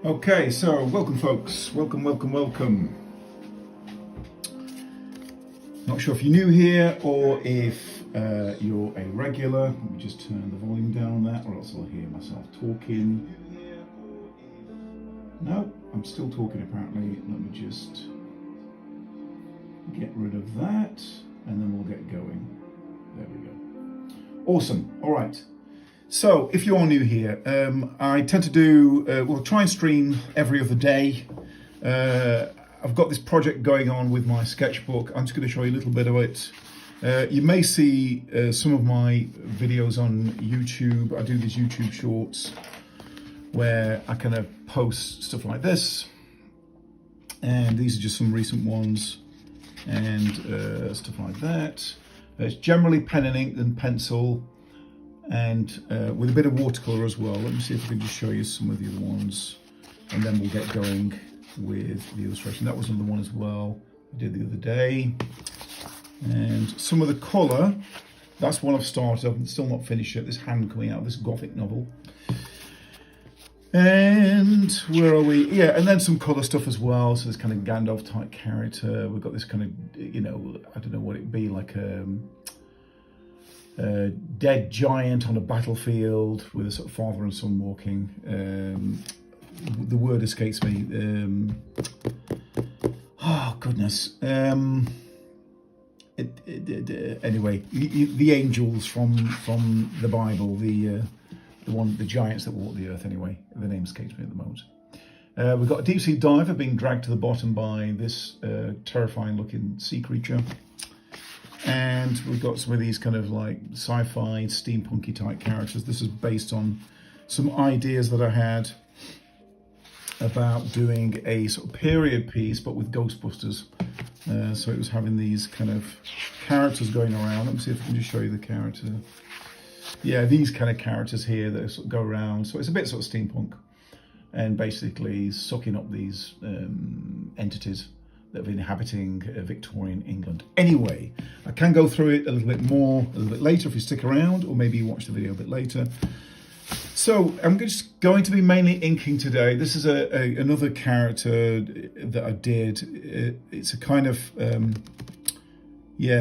Okay, so welcome folks, welcome. Not sure if you're new here or if you're a regular. Let me just turn the volume down on that or else I'll hear myself talking. No, I'm still talking apparently. Let me just get rid of that and then we'll get going. There we go. Awesome, all right. So, if you're new here, I tend to do, try and stream every other day. I've got this project going on with my sketchbook. I'm just going to show you a little bit of it. You may see some of my videos on YouTube. I do these YouTube shorts where I kind of post stuff like this. And these are just some recent ones and stuff like that. It's generally pen and ink and pencil. And with a bit of watercolor as well. Let me see if I can just show you some of the other ones and then we'll get going with the illustration. That was another one as well I did the other day. And some of the colour, that's one I've started. I'm still not finished yet. This hand coming out of this gothic novel. And where are we? Yeah, and then some colour stuff as well. So this kind of Gandalf type character. We've got this kind of, you know, I don't know what it'd be, like a dead giant on a battlefield with a sort of father and son walking. The word escapes me. Oh goodness. Anyway, the angels from the Bible, the giants that walk the earth. Anyway, the name escapes me at the moment. We've got a deep sea diver being dragged to the bottom by this terrifying looking sea creature. And we've got some of these kind of like sci-fi, steampunky type characters. This is based on some ideas that I had about doing a sort of period piece, but with Ghostbusters. So it was having these kind of characters going around. Let me see if I can just show you the character. Yeah, these kind of characters here that sort of go around. So it's a bit sort of steampunk and basically sucking up these entities that have been inhabiting Victorian England. Anyway, I can go through it a little bit more, a little bit later if you stick around, or maybe you watch the video a bit later. So I'm just going to be mainly inking today. This is another character that I did. It's a kind of,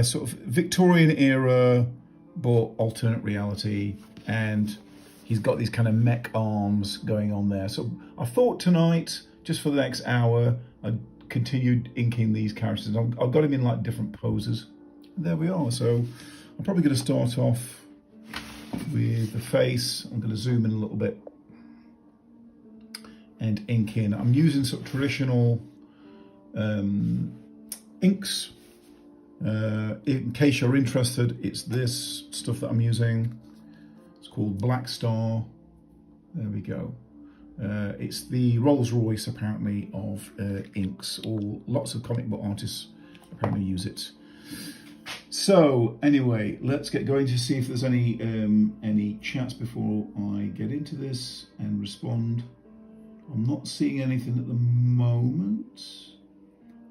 sort of Victorian era, but alternate reality. And he's got these kind of mech arms going on there. So I thought tonight, just for the next hour, I'd continued inking these characters. I've got him in like different poses. And there we are. So I'm probably going to start off with the face. I'm going to zoom in a little bit and ink in. I'm using sort of traditional inks. In case you're interested, it's this stuff that I'm using. It's called Black Star. There we go. It's the Rolls-Royce apparently of inks. Lots of comic book artists apparently use it. So anyway, let's get going to see if there's any chats before I get into this and respond. I'm not seeing anything at the moment.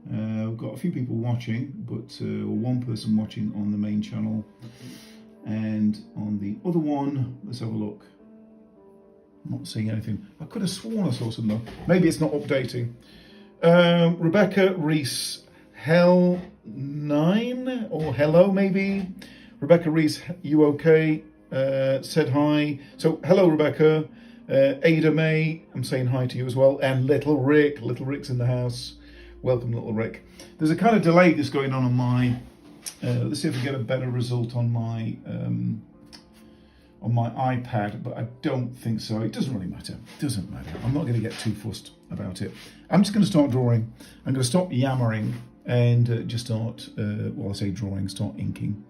We've got a few people watching, but one person watching on the main channel, and on the other one, let's have a look. I'm not seeing anything. I could have sworn I saw something though. Maybe it's not updating. Rebecca Reese, Hell 9 or hello maybe. Rebecca Reese, you okay? Said hi. So hello Rebecca. Ada May, I'm saying hi to you as well. And Little Rick. Little Rick's in the house. Welcome Little Rick. There's a kind of delay that's going on my, let's see if we get a better result on my iPad, but I don't think so. It doesn't really matter. It doesn't matter. I'm not going to get too fussed about it. I'm just going to start drawing. I'm going to stop yammering and just start, I say drawing, start inking.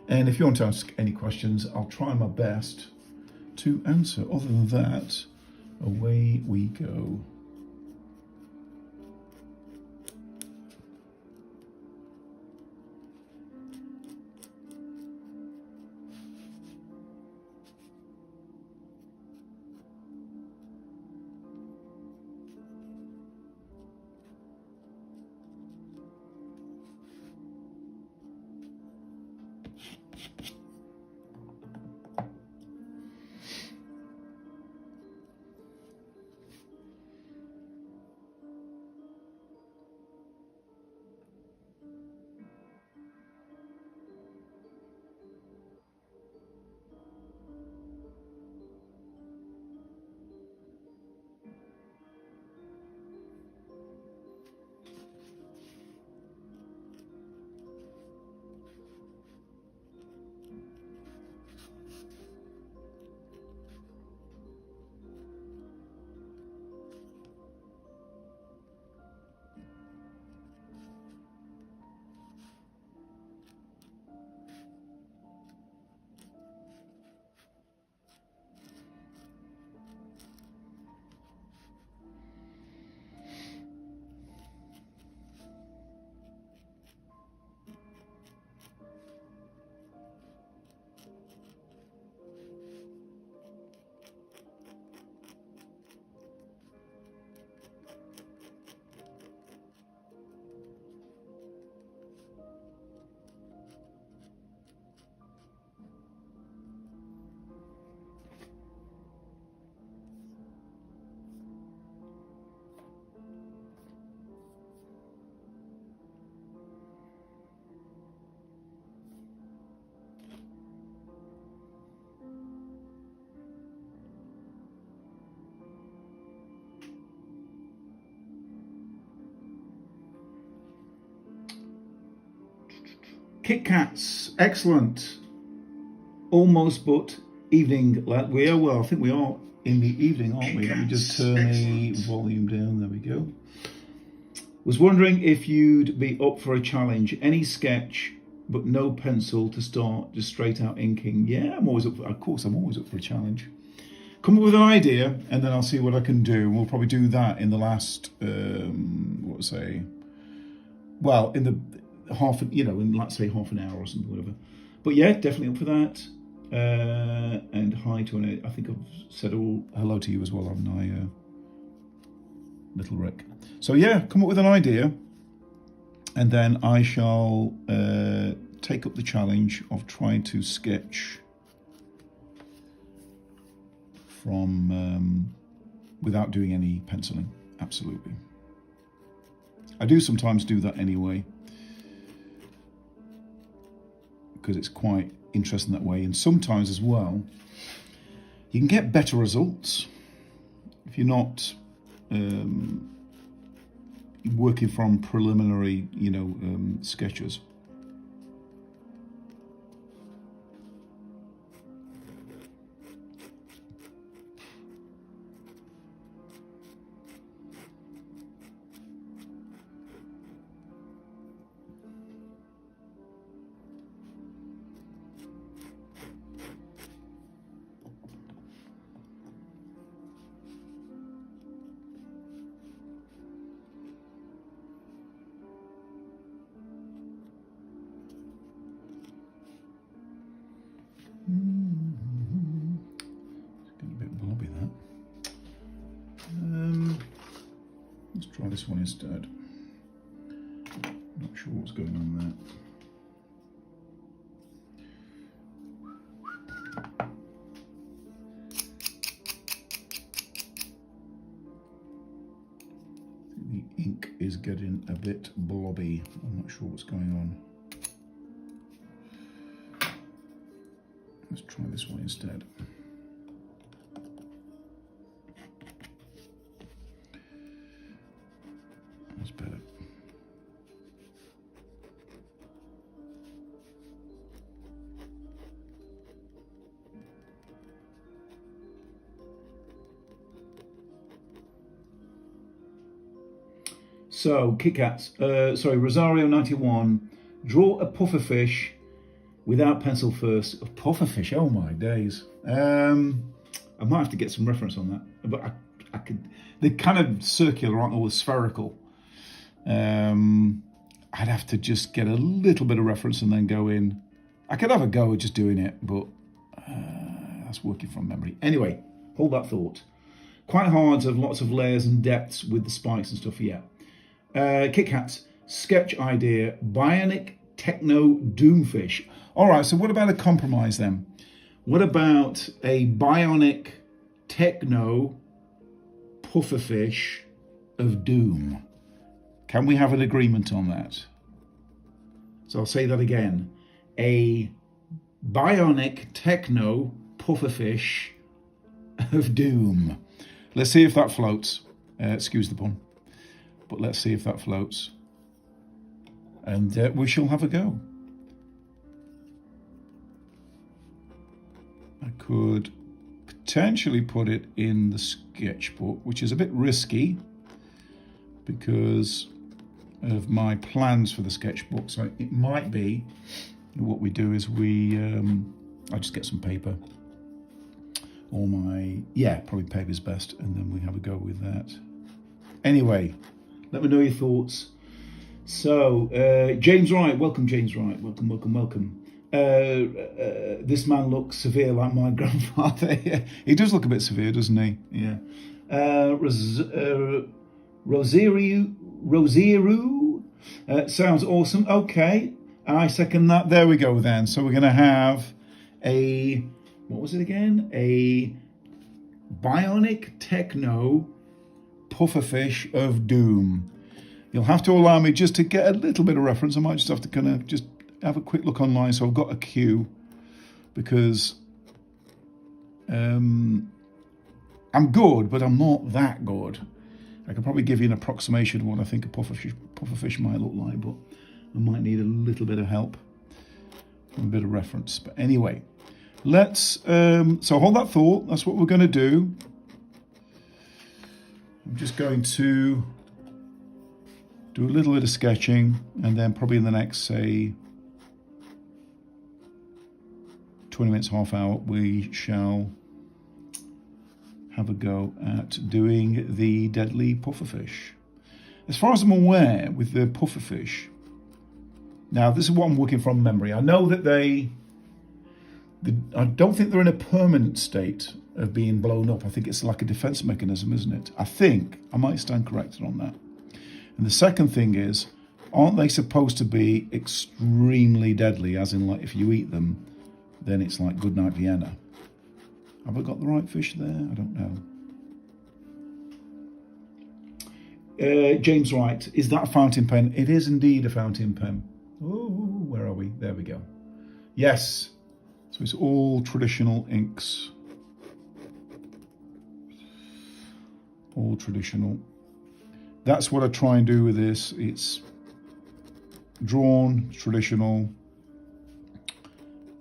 And if you want to ask any questions, I'll try my best to answer. Other than that, away we go. Kit Kats, excellent. Almost, but evening. We are, well, I think we are in the evening, aren't we? Let me just turn the volume down. There we go. Was wondering if you'd be up for a challenge. Any sketch, but no pencil to start, just straight out inking. Yeah, I'm always up for, of course, I'm always up for a challenge. Come up with an idea, and then I'll see what I can do. We'll probably do that in the last, well, in the in let's say half an hour or something, whatever. But yeah, definitely up for that. And hi to I think I've said hello to you as well, haven't I, little Rick? So yeah, come up with an idea, and then I shall take up the challenge of trying to sketch from without doing any penciling. Absolutely. I do sometimes do that anyway, because it's quite interesting that way. And sometimes as well, you can get better results if you're not working from preliminary, sketches. Let's try this one instead. Not sure what's going on there. The ink is getting a bit blobby. I'm not sure what's going on. Let's try this one instead. That's better. So, Kit Kats, Rosario 91, draw a pufferfish without pencil first. A pufferfish, oh my days. I might have to get some reference on that, but I could, they're kind of circular, aren't they, or spherical. I'd have to just get a little bit of reference and then go in. I could have a go at just doing it, but that's working from memory. Anyway, hold that thought. Quite hard to have lots of layers and depths with the spikes and stuff, yeah. Kit Kats, sketch idea, bionic techno doomfish. All right, so what about a compromise then? What about a bionic techno pufferfish of doom? Can we have an agreement on that? So I'll say that again. A bionic techno pufferfish of doom. Let's see if that floats. Excuse the pun. But let's see if that floats. And we shall have a go. I could potentially put it in the sketchbook, which is a bit risky because of my plans for the sketchbook. So it might be what we do is I just get some paper, or probably paper's best, and then we have a go with that. Anyway, let me know your thoughts. So James Wright, welcome James Wright, welcome. This man looks severe like my grandfather. He does look a bit severe, doesn't he? Yeah. Rosieru, sounds awesome. Okay, I second that. There we go then. So we're going to have what was it again? A bionic techno pufferfish of doom. You'll have to allow me just to get a little bit of reference. I might just have to kind of just have a quick look online. So I've got a cue because I'm good, but I'm not that good. I can probably give you an approximation of what I think a pufferfish might look like, but I might need a little bit of help. a bit of reference. But anyway, let's, so hold that thought. That's what we're going to do. I'm just going to do a little bit of sketching, and then probably in the next, say, 20 minutes, half hour, we shall have a go at doing the deadly pufferfish. As far as I'm aware, with the pufferfish, now this is what I'm working from memory. I know that I don't think they're in a permanent state of being blown up. I think it's like a defense mechanism, isn't it? I think, I might stand corrected on that. And the second thing is, aren't they supposed to be extremely deadly, as in like if you eat them, then it's like goodnight Vienna. Have I got the right fish there? I don't know. James Wright, is that a fountain pen? It is indeed a fountain pen. Oh, where are we? There we go. Yes. So it's all traditional inks. All traditional. That's what I try and do with this. It's drawn, traditional.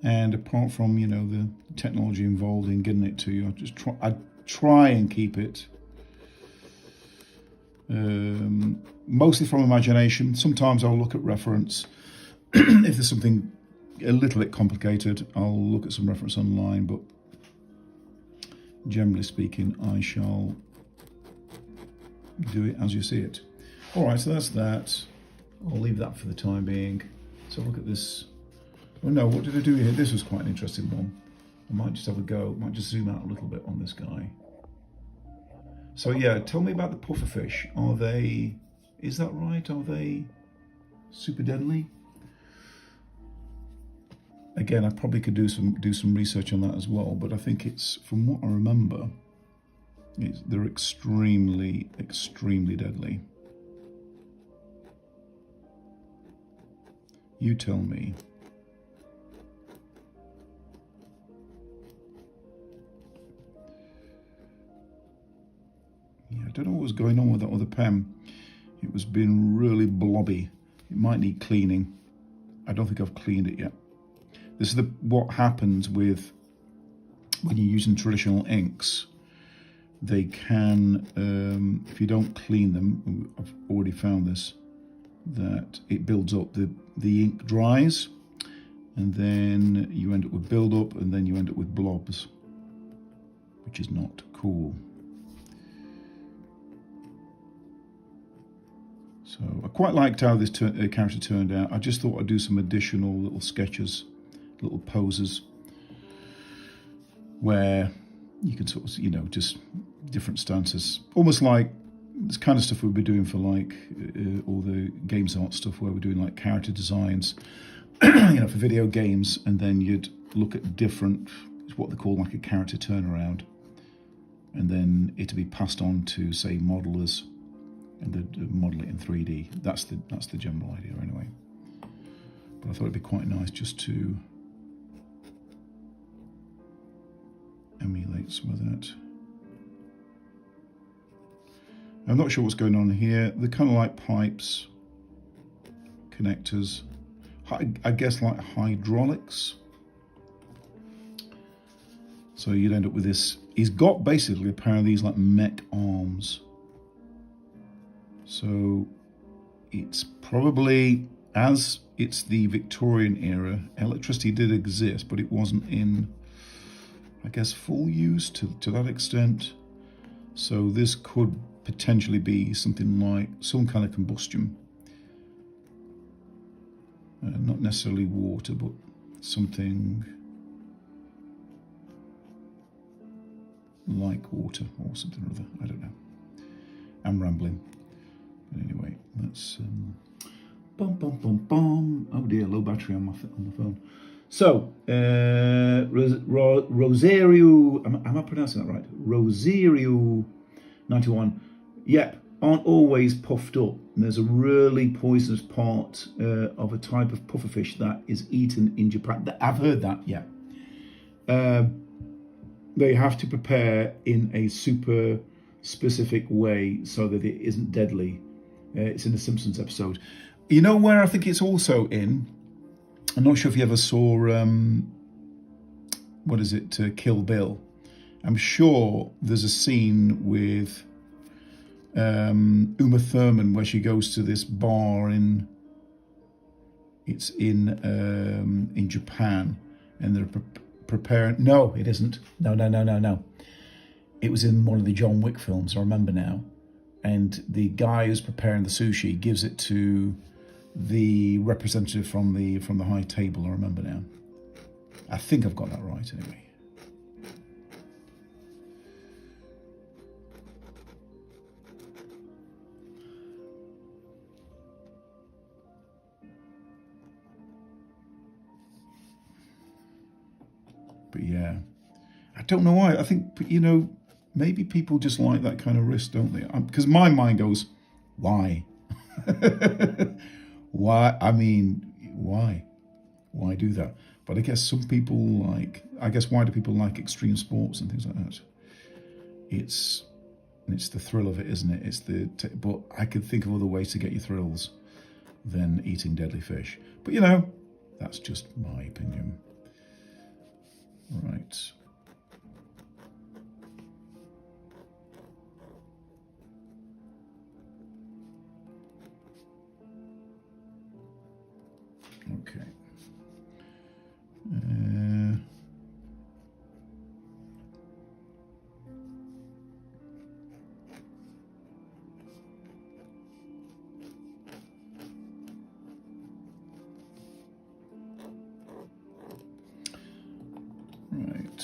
And apart from, you know, the technology involved in getting it to you, I try and keep it mostly from imagination. Sometimes I'll look at reference. If there's something a little bit complicated, I'll look at some reference online, but generally speaking, I shall do it as you see it. All right, so that's that. I'll leave that for the time being. So look at this. Oh no, what did I do here? This was quite an interesting one. I might just have a go. Might just zoom out a little bit on this guy. So yeah, tell me about the pufferfish. Are they, is that right? Are they super deadly? Again, I probably could do some research on that as well, but I think it's, from what I remember, they're extremely, extremely deadly. You tell me. Yeah, I don't know what was going on with that other pen. It was being really blobby. It might need cleaning. I don't think I've cleaned it yet. This is what happens with when you're using traditional inks. They can, if you don't clean them, I've already found this, that it builds up. The ink dries, and then you end up with build up, and then you end up with blobs, which is not cool. So I quite liked how this character turned out. I just thought I'd do some additional little sketches, little poses, where you can sort of, you know, just different stances, almost like this kind of stuff we'll be doing for like all the games art stuff, where we're doing like character designs, you know, for video games, and then you'd look at different, what they call like a character turnaround, and then it'd be passed on to, say, modelers, and they'd model it in 3D. That's the general idea anyway. But I thought it'd be quite nice just to emulate some of that. I'm not sure what's going on here. They're kind of like pipes, connectors, I guess like hydraulics. So you'd end up with this. He's got basically a pair of these like mech arms. So it's probably, as it's the Victorian era, electricity did exist, but it wasn't in, I guess, full use to that extent. So this could potentially be something like some kind of combustion. Not necessarily water, but something like water or something or other. I don't know. I'm rambling. But anyway, that's bum bum bum bum. Oh dear, low battery on the phone. So Rosario, am I pronouncing that right? Rosario 91. Yep, aren't always puffed up. And there's a really poisonous part of a type of pufferfish that is eaten in Japan. I've heard that, yeah. They have to prepare in a super specific way so that it isn't deadly. It's in the Simpsons episode. You know where I think it's also in? I'm not sure if you ever saw, what is it, Kill Bill. I'm sure there's a scene with Uma Thurman where she goes to this bar in Japan, and they're preparing. No, it isn't. No. It was in one of the John Wick films. I remember now. And the guy who's preparing the sushi gives it to the representative from the high table. I remember now. I think I've got that right anyway. But yeah, I don't know why. I think, maybe people just like that kind of risk, don't they? Because my mind goes, why? Why? I mean, why? Why do that? But I guess some people why do people like extreme sports and things like that? It's the thrill of it, isn't it? But I could think of other ways to get your thrills than eating deadly fish. But that's just my opinion. Right. Okay. Right.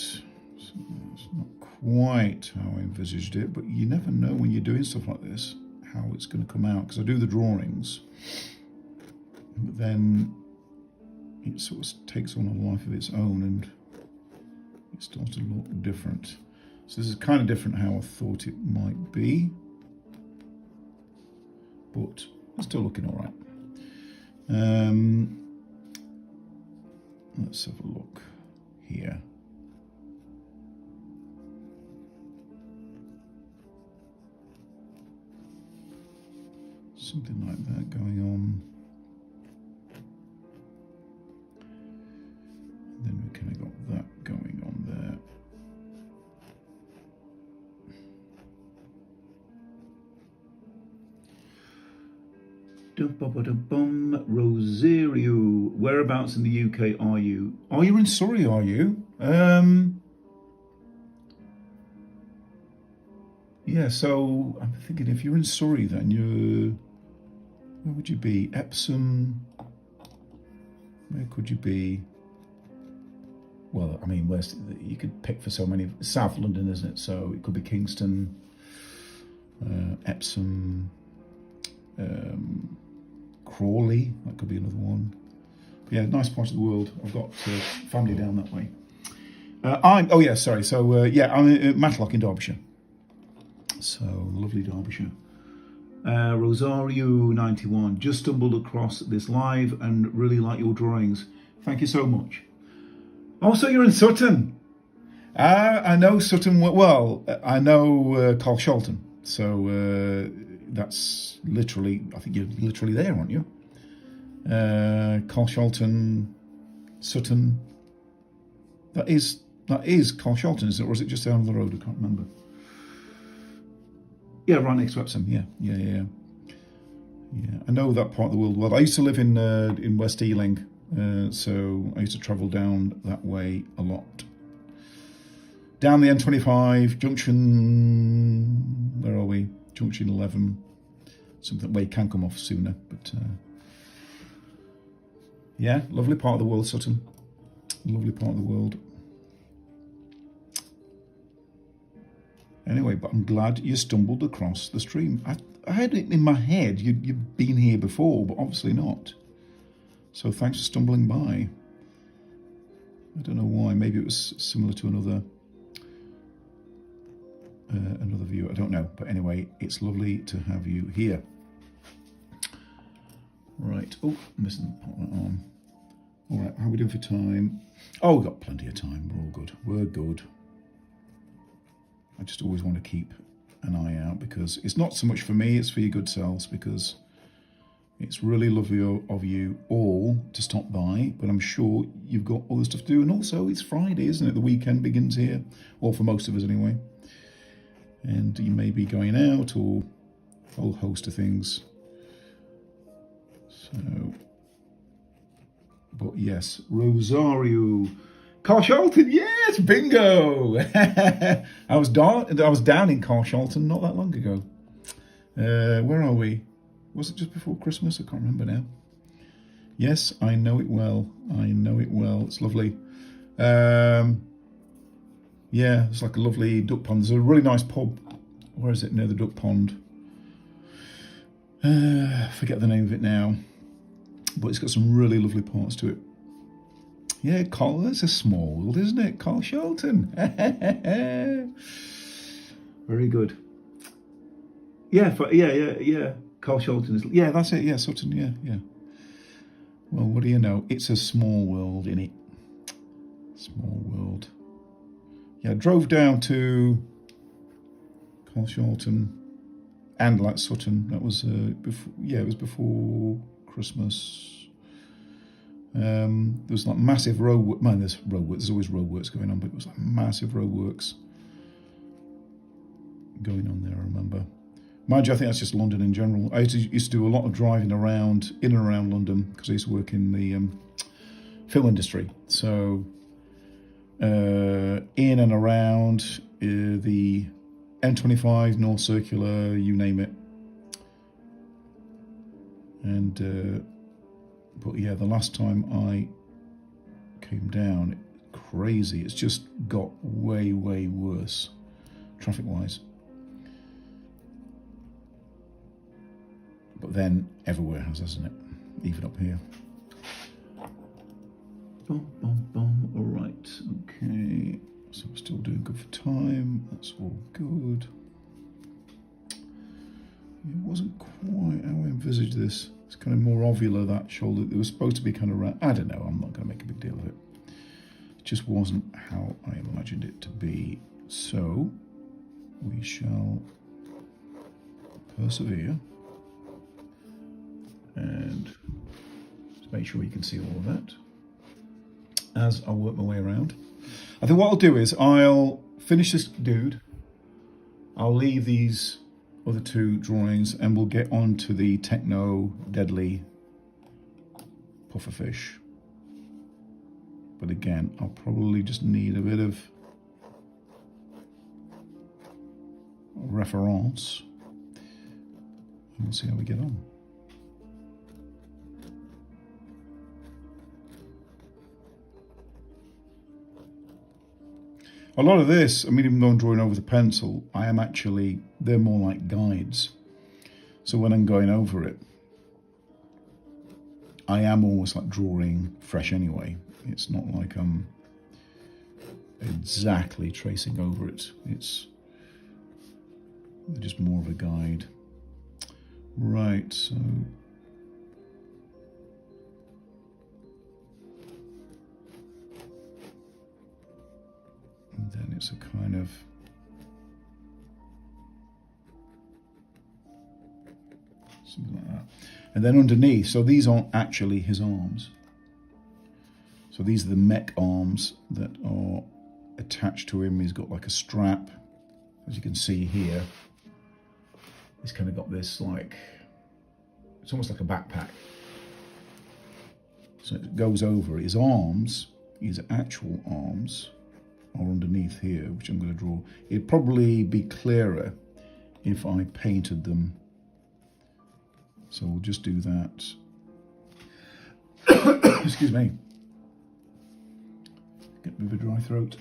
So it's not quite how I envisaged it, but you never know when you're doing stuff like this how it's going to come out, because I do the drawings, but then it sort of takes on a life of its own and it starts to look different. So this is kind of different how I thought it might be, but it's still looking all right. Let's have a look here. Something like that going on. Then we kind of got that going on there. Rosario, whereabouts in the UK are you? Oh, you're in Surrey, are you? Yeah, so I'm thinking if you're in Surrey, then where would you be? Epsom. Where could you be? Well, I mean, you could pick for so many. South London, isn't it? So it could be Kingston, Epsom, Crawley. That could be another one. But yeah, nice part of the world. I've got family down that way. I'm in Matlock in Derbyshire. So lovely Derbyshire. Rosario 91, just stumbled across this live and really like your drawings. Thank you so much. Oh, so you're in Sutton. I know Sutton well. I know Carl Shelton. So that's literally, I think you're literally there, aren't you? Carl Shelton, Sutton. That is Carl Shelton, is it? Or is it just down the road? I can't remember. Yeah, right next to Epsom. Yeah. I know that part of the world well. I used to live in West Ealing, so I used to travel down that way a lot. Down the N25 junction. Where are we? Junction 11. Something where you can come off sooner, but yeah, lovely part of the world, Sutton. Lovely part of the world. Anyway, but I'm glad you stumbled across the stream. I had it in my head you've been here before, but obviously not. So thanks for stumbling by. I don't know why. Maybe it was similar to another viewer. I don't know. But anyway, it's lovely to have you here. Right. Oh, I'm missing that arm. All right. How are we doing for time? Oh, we've got plenty of time. We're all good. We're good. I just always want to keep an eye out, because it's not so much for me, it's for your good selves, because It's really lovely of you all to stop by, but I'm sure you've got other stuff to do. And also, it's Friday, isn't it? The weekend begins here, or for most of us anyway. And you may be going out or a whole host of things. So, but yes, Rosario. Carshalton, yes, bingo! I was down in Carshalton not that long ago. Where are we? Was it just before Christmas? I can't remember now. Yes, I know it well. I know it well. It's lovely. Yeah, it's like a lovely duck pond. There's a really nice pub. Where is it? Near the duck pond. Forget the name of it now. But it's got some really lovely parts to it. Yeah, Carl, that's a small world, isn't it? Carshalton. Very good. Yeah, yeah. Carshalton is, yeah, that's it. Yeah, Sutton, yeah. Well, what do you know? It's a small world, innit? Small world. Yeah, I drove down to Carshalton and like Sutton. That was before. Yeah, it was before Christmas. There was like massive road. Man, there's roadworks. There's always roadworks going on, but it was like massive roadworks going on there. I remember. Mind you, I think that's just London in general. I used to do a lot of driving around, in and around London, because I used to work in the film industry. So, in and around the M25, North Circular, you name it. And, but yeah, the last time I came down, crazy. It's just got way, way worse, traffic-wise. But then everywhere has, hasn't it? Even up here. All right, okay. So we're still doing good for time. That's all good. It wasn't quite how I envisaged this. It's kind of more ovular, that shoulder. It was supposed to be kind of round. I don't know, I'm not going to make a big deal of it. It just wasn't how I imagined it to be. So we shall persevere. And just make sure you can see all of that as I work my way around. I think what I'll do is I'll finish this dude. I'll leave these other two drawings and we'll get on to the techno deadly pufferfish. But again, I'll probably just need a bit of reference and we'll see how we get on. A lot of this, I mean, even though I'm drawing over the pencil, they're more like guides. So when I'm going over it, I am almost like drawing fresh anyway. It's not like I'm exactly tracing over it. It's just more of a guide. Right, so and then it's a kind of something like that. And then underneath, so these aren't actually his arms. So these are the mech arms that are attached to him. He's got like a strap, as you can see here. He's kind of got this like, it's almost like a backpack. So it goes over his arms, his actual arms are underneath here, which I'm going to draw. It'd probably be clearer if I painted them. So we'll just do that. Excuse me. Get a bit of a dry throat.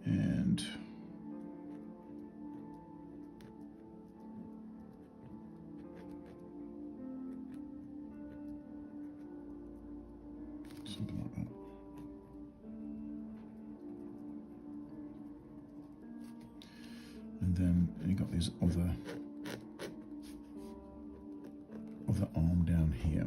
And something like that. And then you got his his other arm down here.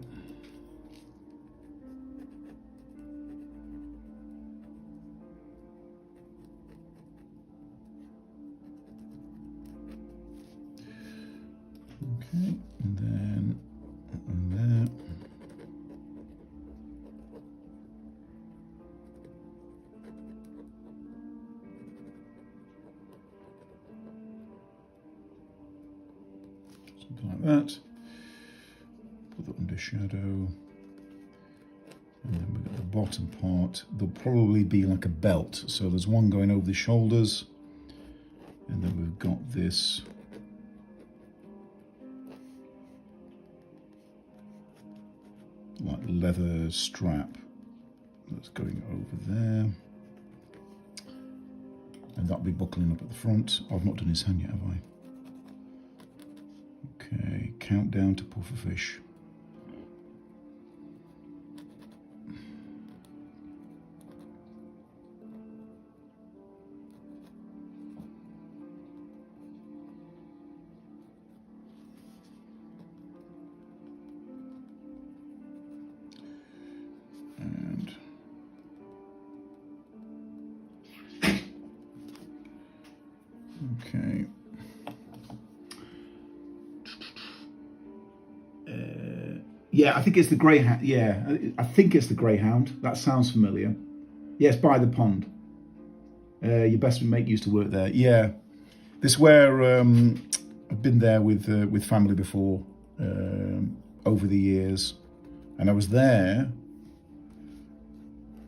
Okay, and then there. Something like that. Put the under shadow. And then we've got the bottom part. There'll probably be like a belt. So there's one going over the shoulders. And then we've got this like leather strap that's going over there, and that'll be buckling up at the front. I've not done his hand yet, have I? Okay, countdown to pufferfish. Okay. Yeah, I think it's the greyhound. Yeah, I think it's the greyhound. That sounds familiar. Yes, by the pond. Your best mate used to work there. Yeah, this is where I've been there with family before over the years, and I was there.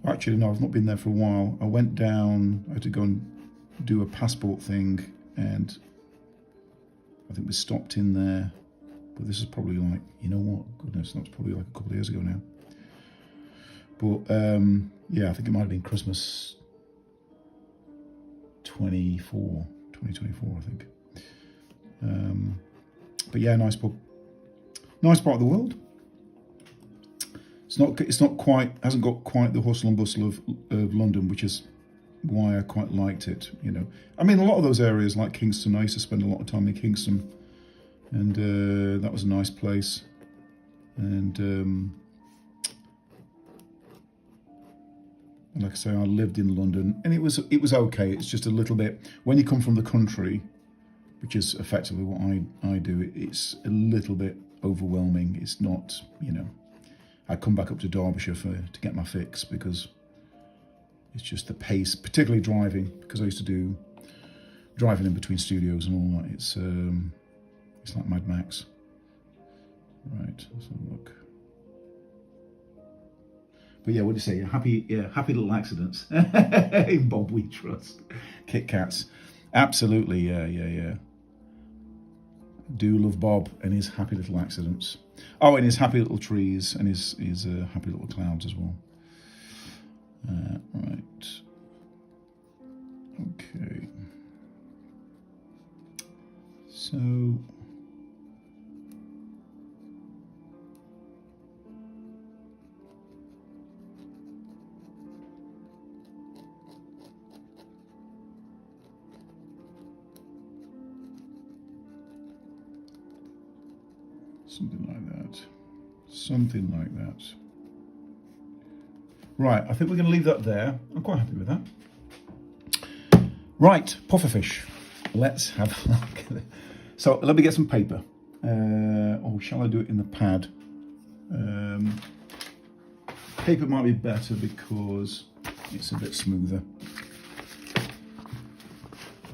Actually, no, I've not been there for a while. I went down. I had to go and do a passport thing, and I think we stopped in there. But this is probably like, you know what? Goodness, that's probably like a couple of years ago now. But yeah, I think it might have been Christmas 2024, I think. But yeah, nice pub. Nice part of the world. It's not quite, hasn't got quite the hustle and bustle of London, which is why I quite liked it, you know. I mean, a lot of those areas like Kingston, I used to spend a lot of time in Kingston, and that was a nice place. And like I say, I lived in London, and it was okay. It's just a little bit, when you come from the country, which is effectively what I do, it's a little bit overwhelming. It's not, you know, I come back up to Derbyshire to get my fix, because it's just the pace, particularly driving, because I used to do driving in between studios and all that. It's like Mad Max. Right, let's have a look. But yeah, what do you say? Happy little accidents in Bob We Trust. Kit Kats, absolutely, yeah. Do love Bob and his happy little accidents. Oh, and his happy little trees and his happy little clouds as well. Right. Okay. So. Something like that. Something like that. Right, I think we're going to leave that there. I'm quite happy with that. Right, pufferfish. Let's have a look. So let me get some paper. Or shall I do it in the pad? Paper might be better because it's a bit smoother.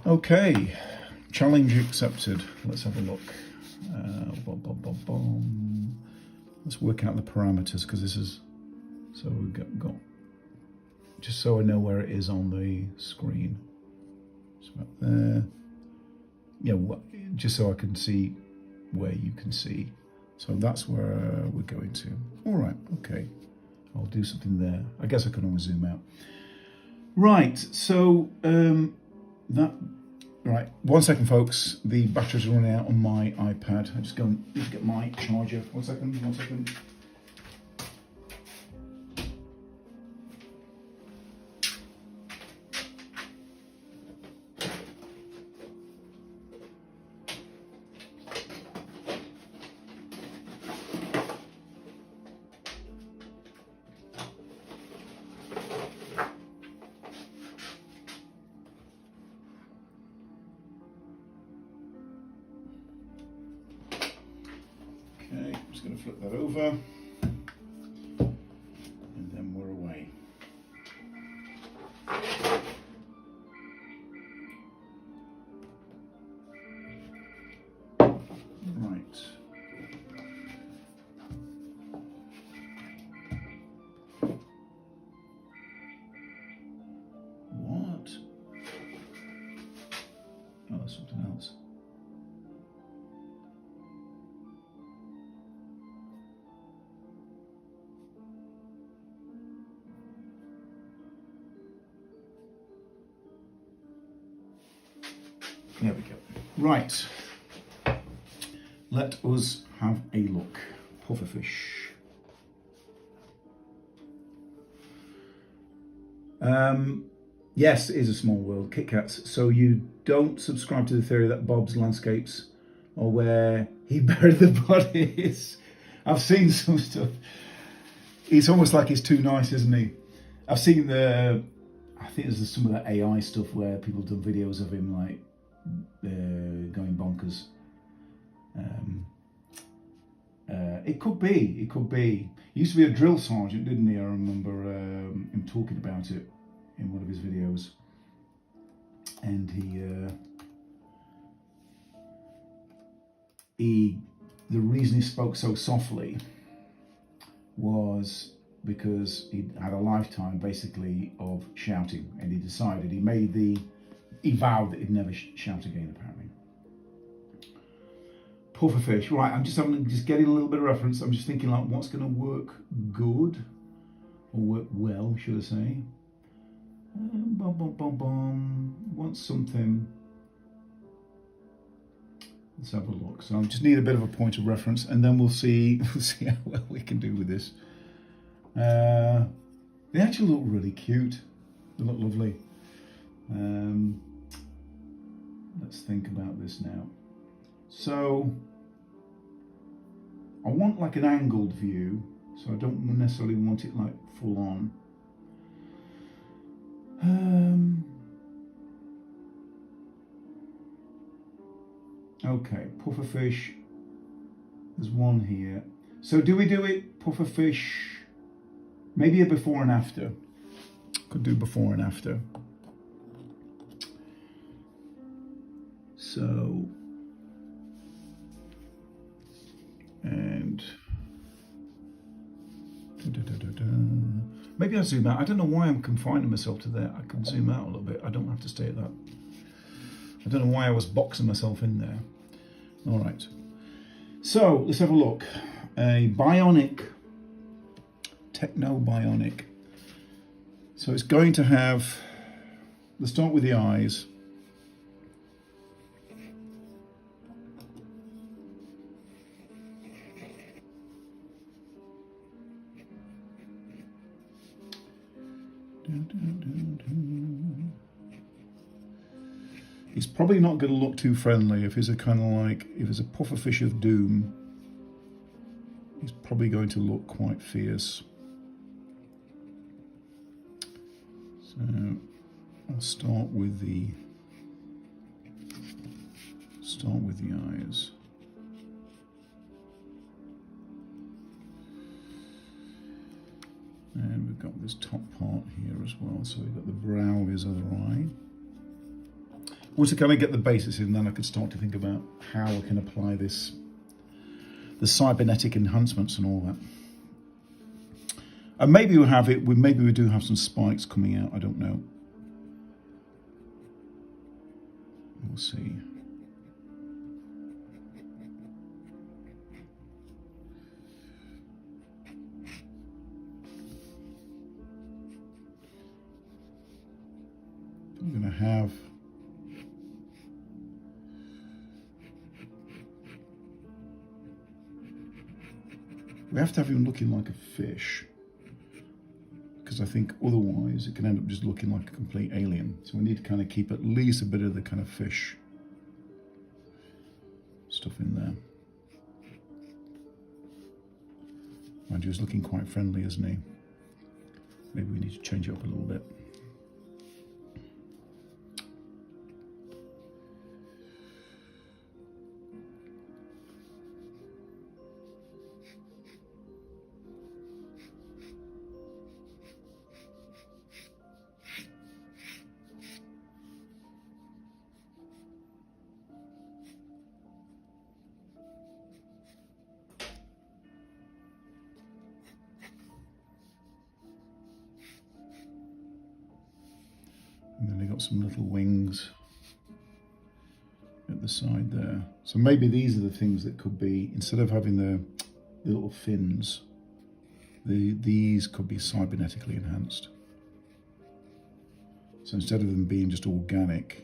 Okay, challenge accepted. Let's have a look. Let's work out the parameters, because this is, so we've got just so I know where it is on the screen. It's about there. Yeah, just so I can see where you can see. So that's where we're going to. All right, okay. I'll do something there. I guess I can always zoom out. Right, so right, 1 second, folks. The batteries are running out on my iPad. I just go and get my charger. 1 second, 1 second. going to flip that over, and then we're away. Right. What? Oh, that's something else. There we go. Right. Let us have a look. Pufferfish. Yes, it is a small world. Kit Kats. So you don't subscribe to the theory that Bob's landscapes are where he buried the bodies. I've seen some stuff. It's almost like he's too nice, isn't he? I've seen I think there's some of that AI stuff where people have done videos of him like going bonkers. It could be. It could be. He used to be a drill sergeant, didn't he? I remember him talking about it in one of his videos. And the reason he spoke so softly was because he had a lifetime basically of shouting, and he decided he vowed that he'd never shout again, apparently. Pufferfish, right? I'm just getting a little bit of reference. I'm just thinking like, what's going to work good or work well, should I say? Want something? Let's have a look. So I just need a bit of a point of reference, and then we'll see how well we can do with this. They actually look really cute. They look lovely. Let's think about this now. So I want like an angled view, so I don't necessarily want it like full on. Okay, pufferfish. There's one here. So do we do it pufferfish? Maybe a before and after. Could do before and after. So, and maybe I'll zoom out. I don't know why I'm confining myself to there. I can zoom out a little bit. I don't have to stay at that. I don't know why I was boxing myself in there. All right. So let's have a look. A bionic, techno bionic. So it's going to have, let's start with the eyes. He's probably not going to look too friendly if he's a kind of like, if it's a pufferfish of doom. He's probably going to look quite fierce. So I'll start with the eyes. And we've got this top part here as well. So we've got the brow of his other eye. Once I kind of get the basics in, then I could start to think about how I can apply this, the cybernetic enhancements and all that. And maybe we'll have it. Maybe we do have some spikes coming out. I don't know. We'll see. I'm going to have. We have to have him looking like a fish, because I think otherwise it can end up just looking like a complete alien. So we need to kind of keep at least a bit of the kind of fish stuff in there. Mind you, he's looking quite friendly, isn't he? Maybe we need to change it up a little bit. got some little wings at the side there. So maybe these are the things that could be, instead of having the little fins, these could be cybernetically enhanced. So instead of them being just organic,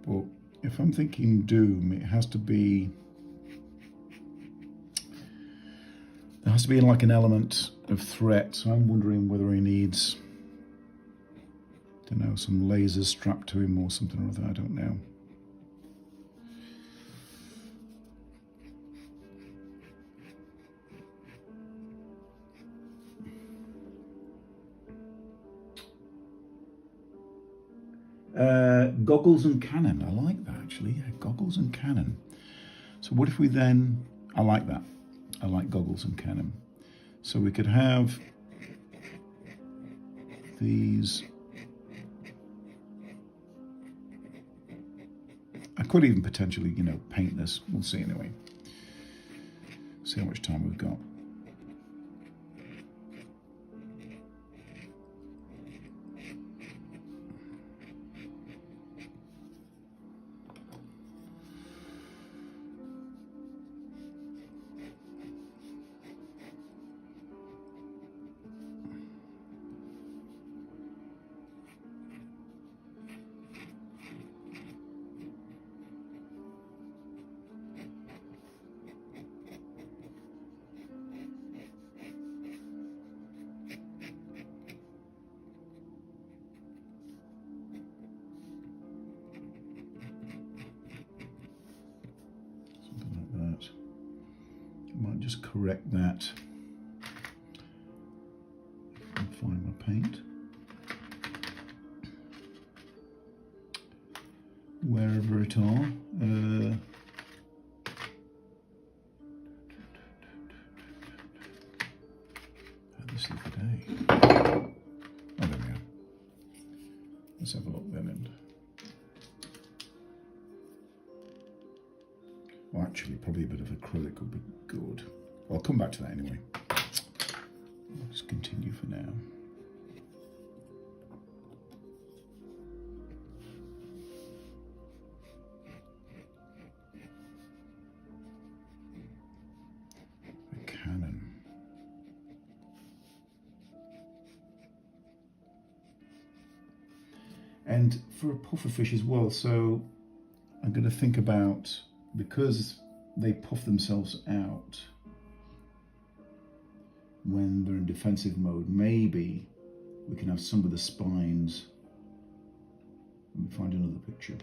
but if I'm thinking Doom, it has to be, there has to be like an element of threat. So I'm wondering whether he needs, I don't know, some lasers strapped to him or something or other, I don't know. Goggles and cannon, I like that actually, yeah, goggles and cannon. So what if we then, I like that, I like goggles and cannon. So we could have these, I could even potentially, you know, paint this, we'll see anyway. See how much time we've got. Might just correct that and find my paint. Wherever it are. Had this the other day. Oh, there we go. Let's have a look then. And well, actually, probably a bit of acrylic would be good. I'll come back to that anyway. I'll just continue for now. A cannon. And for a pufferfish as well, so I'm going to think about, because they puff themselves out when they're in defensive mode, maybe we can have some of the spines. Let me find another picture.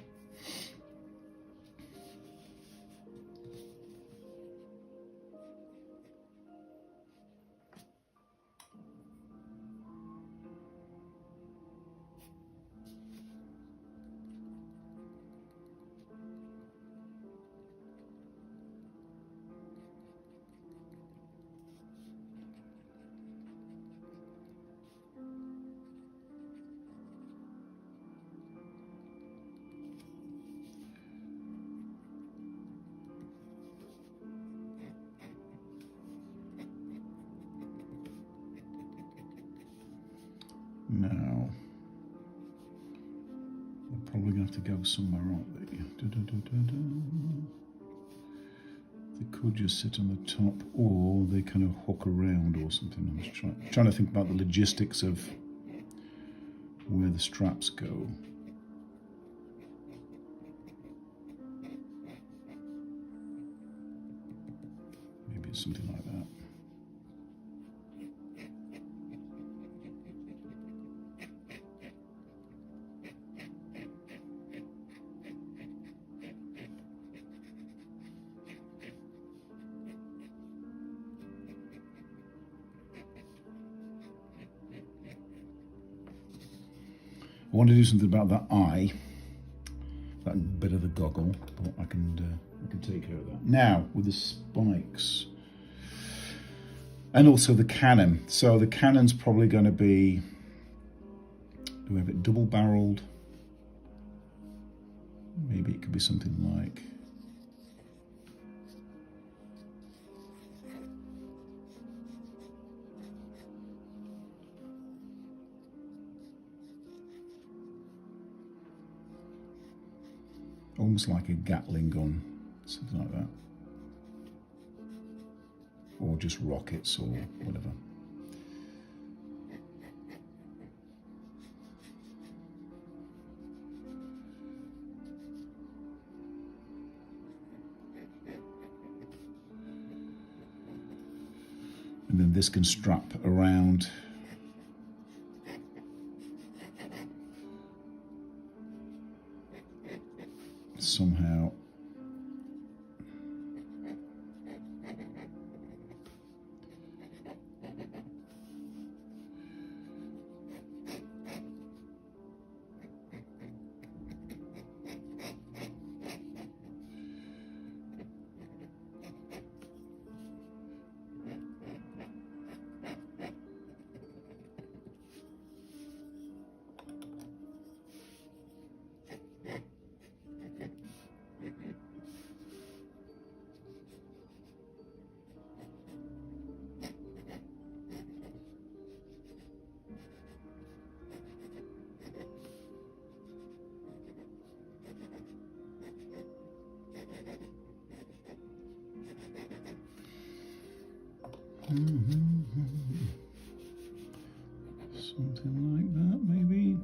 Now, they're probably going to have to go somewhere, aren't they? They could just sit on the top, or they kind of hook around or something. I'm just trying to think about the logistics of where the straps go. Maybe it's something like that. I want to do something about that eye, that bit of the goggle, but I can take care of that. Now, with the spikes, and also the cannon. So the cannon's probably going to be, do we have it double barreled? Maybe it could be something like, almost like a Gatling gun, something like that. Or just rockets or whatever. And then this can strap around somehow. Something like that, maybe.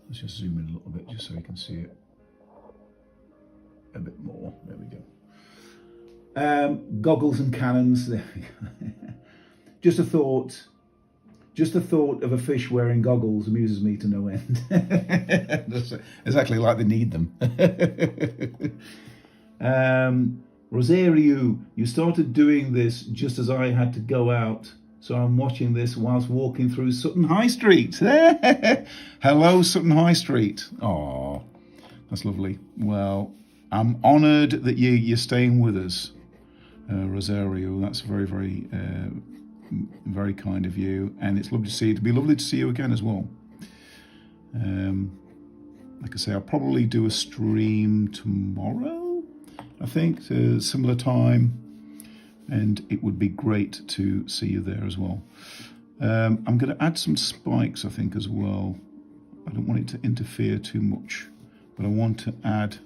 Let's just zoom in a little bit just so you can see it a bit more. There we go. Goggles and cannons. There we go. Just a thought. Just the thought of a fish wearing goggles amuses me to no end. Exactly like they need them. Rosario, you started doing this just as I had to go out. So I'm watching this whilst walking through Sutton High Street. Hello, Sutton High Street. Oh, that's lovely. Well, I'm honoured that you're staying with us, Rosario. That's very, very, very kind of you. And it's lovely to see you. It'd be lovely to see you again as well. Like I say, I'll probably do a stream tomorrow, I think, at a similar time. And it would be great to see you there as well. I'm going to add some spikes, I think, as well. I don't want it to interfere too much, but I want to add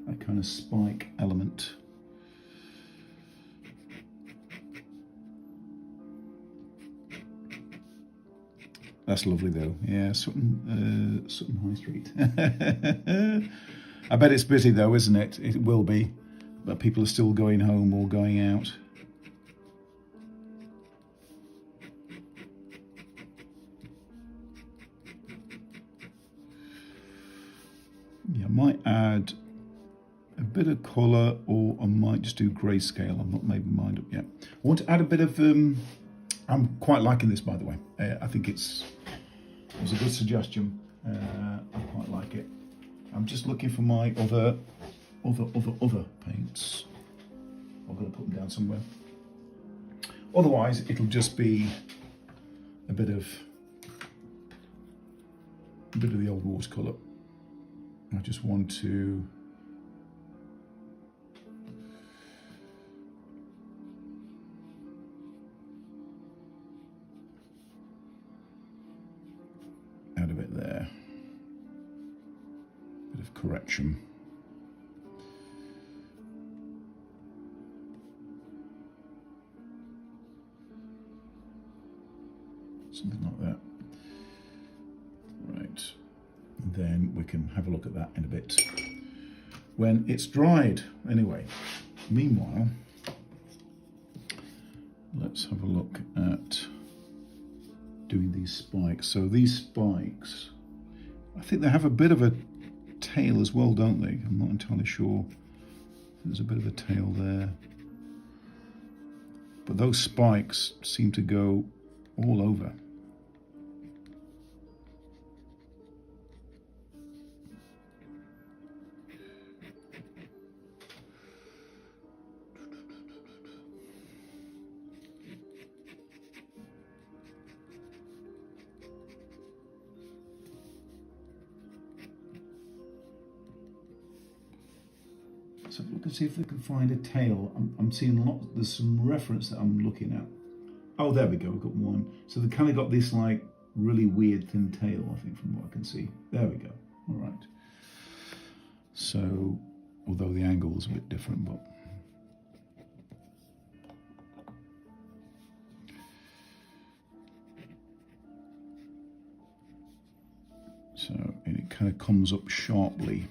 a kind of spike element. That's lovely though. Yeah, Sutton High Street. I bet it's busy though, isn't it? It will be. But people are still going home or going out. Yeah, I might add a bit of colour, or I might just do grayscale. I'm not made my mind up yet. I want to add a bit of, I'm quite liking this, by the way. I think it was a good suggestion. I quite like it. I'm just looking for my other paints. I'm going to put them down somewhere. Otherwise, it'll just be a bit of the old watercolour. I just want to add a bit there, bit of correction. Something like that. Right, and then we can have a look at that in a bit when it's dried. Anyway, meanwhile, let's have a look at doing these spikes. So these spikes, I think they have a bit of a tail as well, don't they? I'm not entirely sure. There's a bit of a tail there. But those spikes seem to go all over. So look and see if they can find a tail. I'm seeing lots, there's some reference that I'm looking at. Oh, there we go, we've got one. So they've kind of got this like really weird thin tail, I think, from what I can see. There we go, all right. So, although the angle is a bit different, but. So, and it kind of comes up sharply.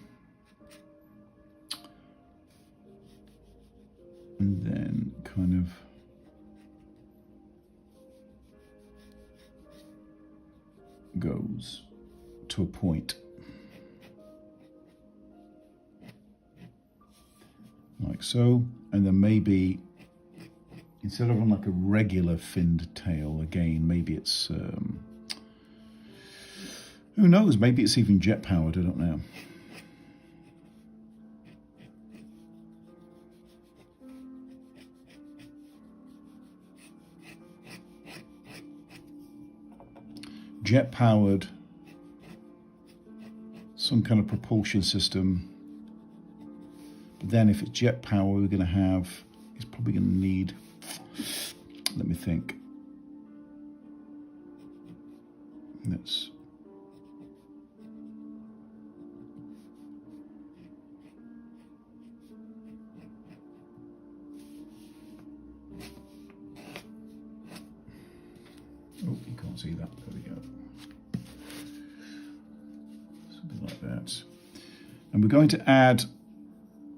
And then kind of goes to a point. Like so. And then maybe, instead of on like a regular finned tail, again, maybe it's, who knows, maybe it's even jet powered, I don't know. Jet powered, some kind of propulsion system. But then if it's jet power, we're going to have, it's probably going to need, let me think. Let's, oh, you can't see that, there we go. Something like that. And we're going to add,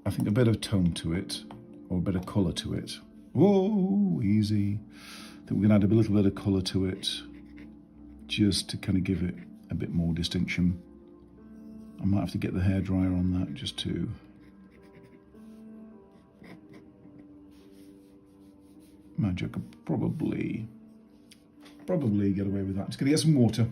I think, a bit of tone to it, or a bit of colour to it. Whoa, easy. I think we're going to add a little bit of colour to it, just to kind of give it a bit more distinction. I might have to get the hairdryer on that just to... Imagine I could probably get away with that. Just going to get some water.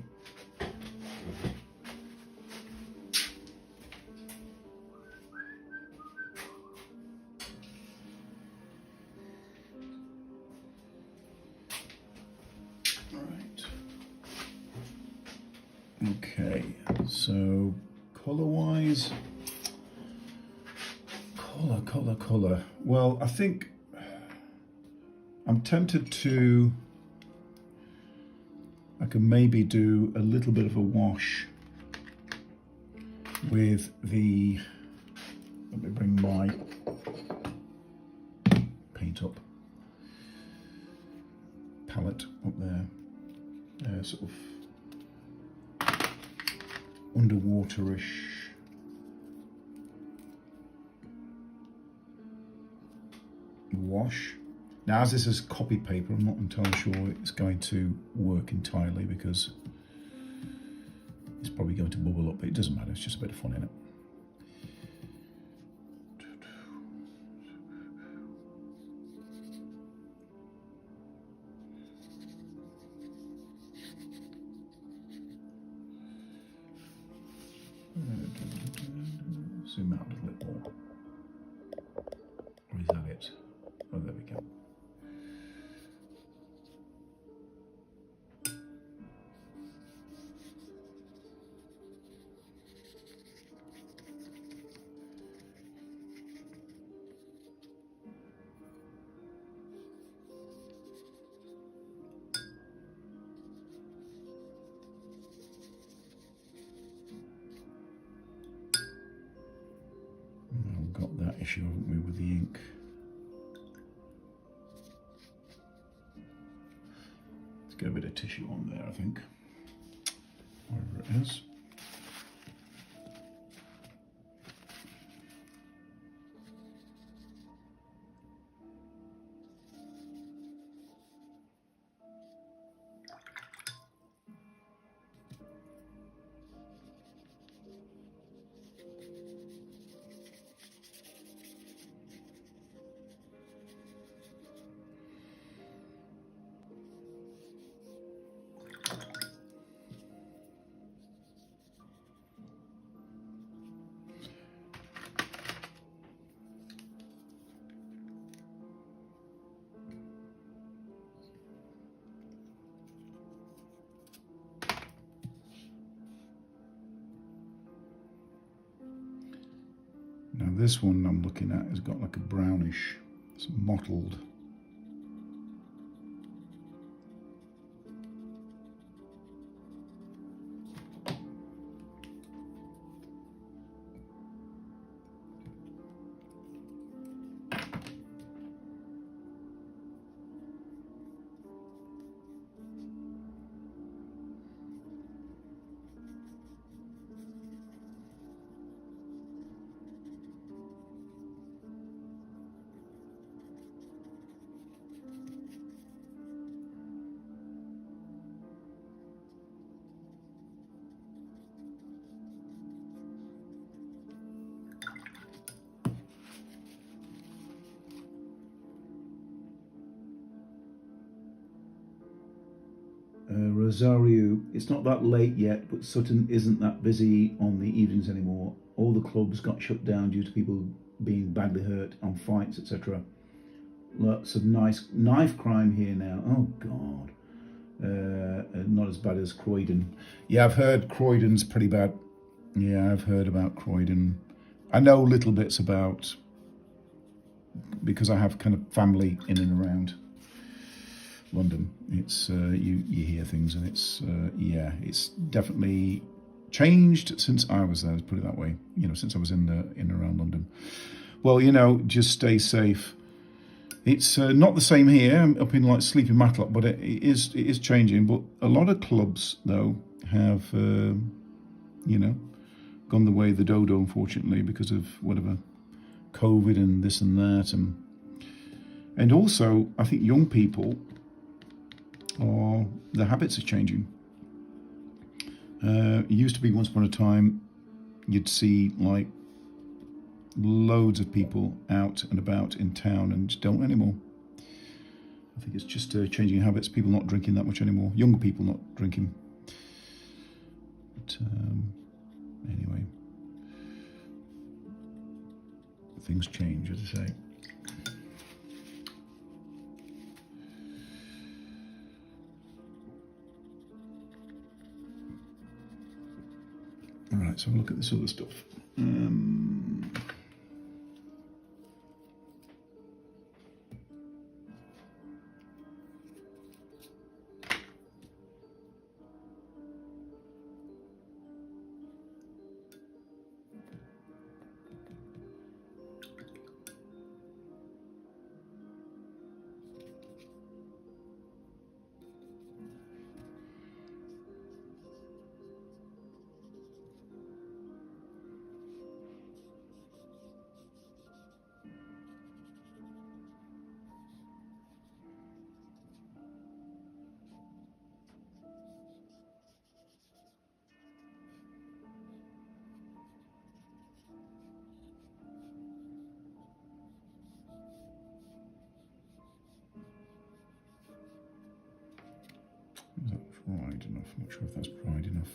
Okay, so colour-wise, colour. Well, I think I'm tempted to, I can maybe do a little bit of a wash with the, let me bring my paint up, palette up there, sort of underwaterish. Wash. Now, as this is copy paper, I'm not entirely sure it's going to work entirely because it's probably going to bubble up, but it doesn't matter, it's just a bit of fun in it. Zoom out a little bit more. Or is that it? Oh, there we go. that issue, haven't we, with the ink? Let's get a bit of tissue on there, I think. Wherever it is. Now this one I'm looking at has got like a brownish, it's mottled. Rosario, it's not that late yet, but Sutton isn't that busy on the evenings anymore. All the clubs got shut down due to people being badly hurt on fights, etc. Lots of nice knife crime here now. Oh God, not as bad as Croydon. Yeah, I've heard Croydon's pretty bad. Yeah, I've heard about Croydon. I know little bits about, because I have kind of family in and around London. It's you hear things, and it's yeah, it's definitely changed since I was there. Let's put it that way. You know, since I was in and around London. Well, you know, just stay safe. It's not the same here up in like Sleepy Matlock, but it is changing. But a lot of clubs though have you know, gone the way of the dodo, unfortunately, because of whatever COVID and this and that, and also I think young people, or the habits are changing. It used to be once upon a time you'd see like loads of people out and about in town, and just don't anymore. I think it's just changing habits, people not drinking that much anymore, younger people not drinking. But anyway, things change, as I say. All right, so look at this other stuff. Is that wide enough? I'm not sure if that's wide enough.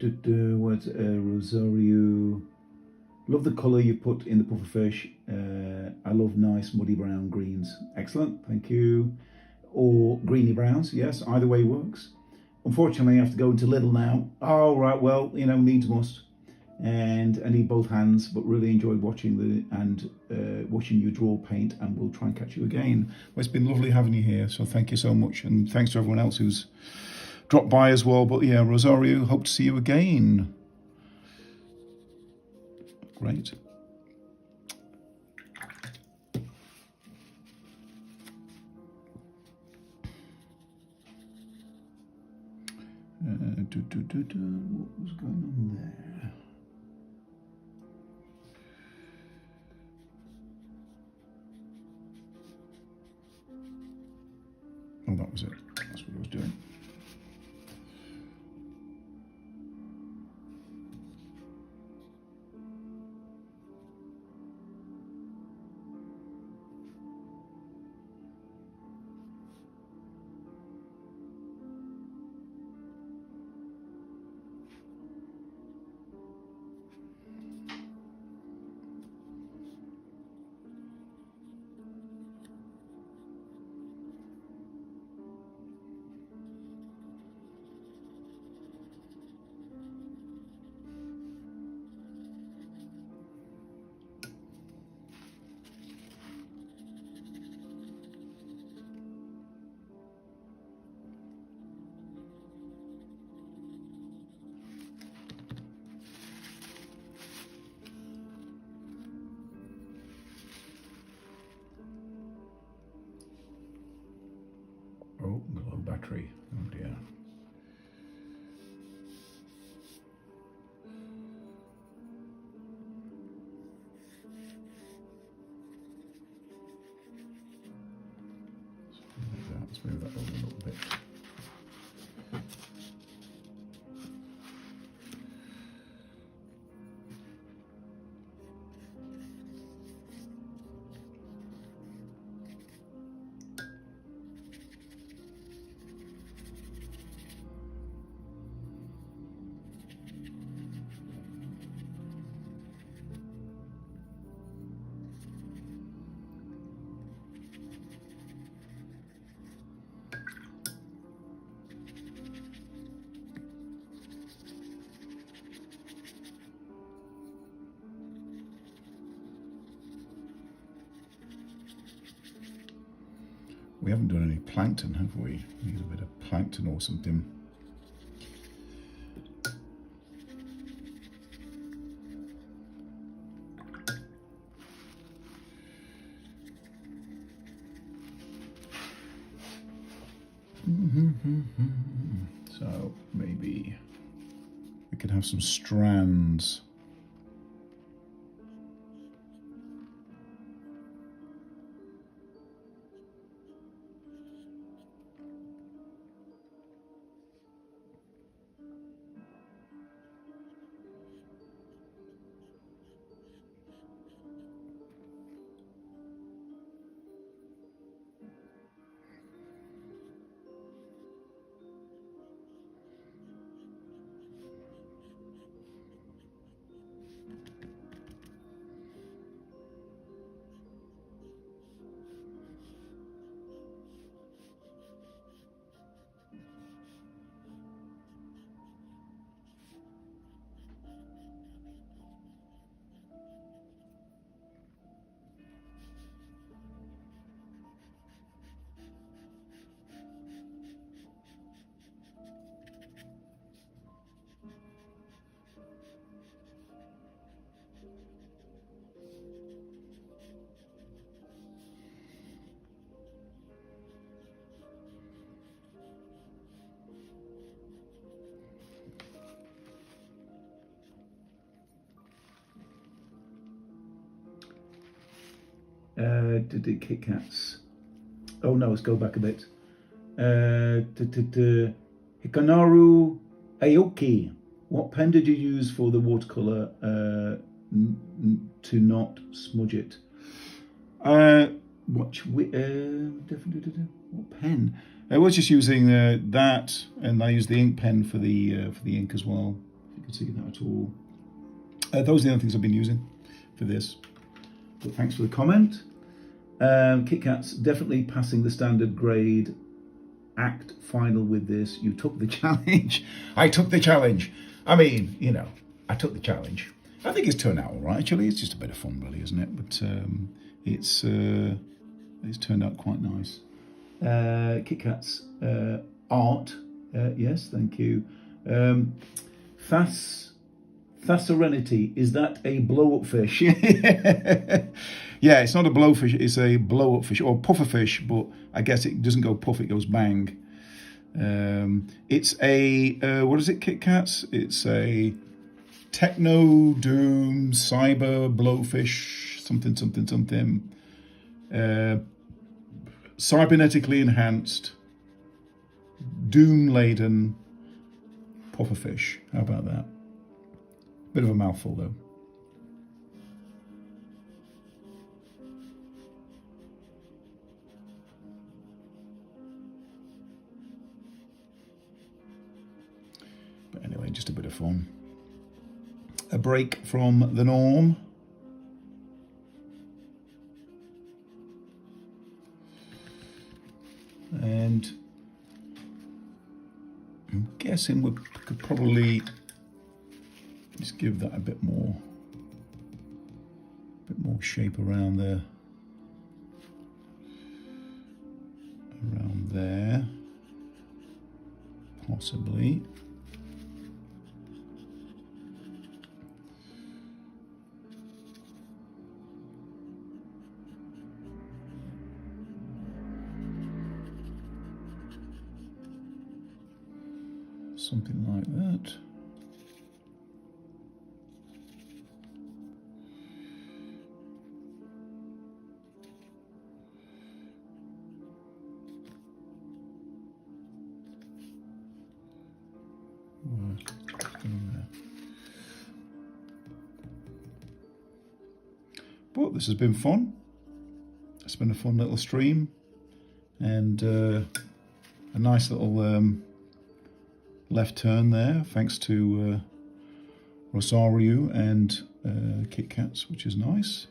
What's Rosario? Love the colour you put in the pufferfish. I love nice muddy brown greens. Excellent, thank you. Or greeny browns, yes, either way works. Unfortunately, I have to go into Lidl now. Oh, right, well, you know, needs must. And I need both hands, but really enjoyed watching watching you draw paint, and we'll try and catch you again. Well, it's been lovely having you here, so thank you so much. And thanks to everyone else who's dropped by as well. But yeah, Rosario, hope to see you again. Great. What was going on there? Oh, that was it. That's what I was doing. Oh, low battery. Oh dear. Let's move that over a little bit. We haven't done any plankton, have we? We need a bit of plankton or something. So maybe we could have some strands. Did Kit Kats. Oh no, let's go back a bit. Hikanaru Aoki. What pen did you use for the watercolor to not smudge it? What pen? I was just using that, and I used the ink pen for the ink as well. If you can see that at all. Those are the only things I've been using for this. But thanks for the comment. Kit Kat's definitely passing the standard grade. Act final with this. You took the challenge. I took the challenge. I mean, you know, I took the challenge. I think it's turned out all right. Actually, it's just a bit of fun, really, isn't it? But it's turned out quite nice. Kit Kat's art. Yes, thank you. Serenity, is that a blow-up fish? Yeah, it's not a blowfish, it's a blow-up fish, or puffer fish, but I guess it doesn't go puff, it goes bang. It's a, what is it, Kit Kats? It's a techno, doom, cyber, blowfish, something. Cybernetically enhanced, doom-laden puffer fish. How about that? Bit of a mouthful, though. But anyway, just a bit of fun. A break from the norm. And I'm guessing we could probably just give that a bit more shape around there. Around there, possibly. Something like that. But this has been fun. It's been a fun little stream, and a nice little left turn there, thanks to Rosario and Kit Kats, which is nice.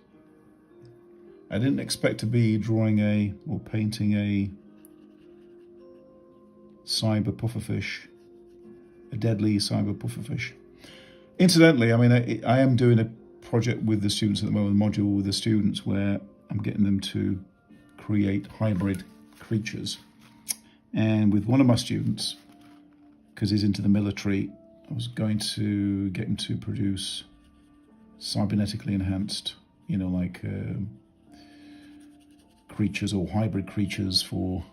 I didn't expect to be drawing or painting a cyber pufferfish, a deadly cyber pufferfish. Incidentally, I mean, I am doing a project with the students at the moment, a module with the students, where I'm getting them to create hybrid creatures. And with one of my students, because he's into the military, I was going to get him to produce cybernetically enhanced, you know, like creatures or hybrid creatures for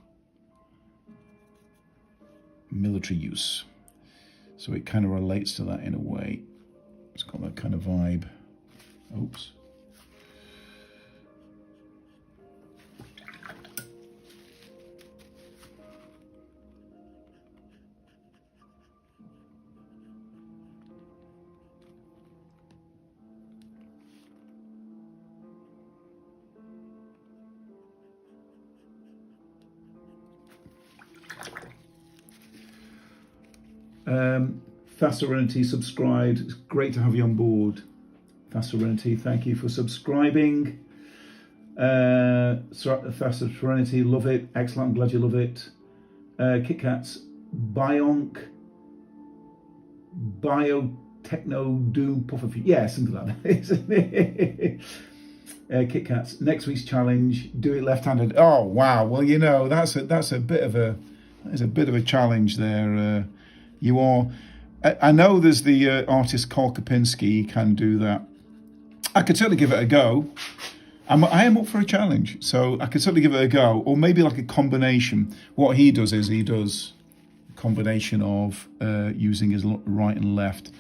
military use. So it kind of relates to that in a way. It's got that kind of vibe. Oops. Fast Serenity subscribed. It's great to have you on board. Fast Serenity, thank you for subscribing. Fast Serenity, love it. Excellent, I'm glad you love it. Kit Kat's Biotechno Doom Puffer. Yeah, something like that. Kit Kat's next week's challenge, do it left-handed. Oh wow, well, you know, that's a bit of a challenge there. You are. I know there's the artist Carl Kopinski, he can do that. I could certainly give it a go. I am up for a challenge, so I could certainly give it a go. Or maybe like a combination. What he does is he does a combination of using his right and left.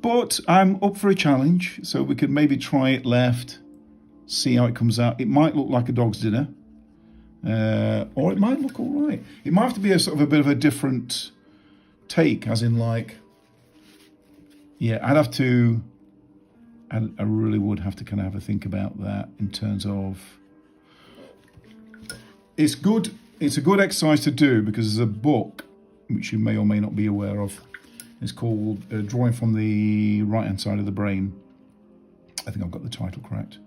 But I'm up for a challenge, so we could maybe try it left see how it comes out. It might look like a dog's dinner, or it might look all right. It might have to be a sort of a bit of a different take, as in like, yeah, I really would have to kind of have a think about that in terms of, it's a good exercise to do, because there's a book which you may or may not be aware of. It's called Drawing from the Right-Hand Side of the Brain. I think I've got the title correct.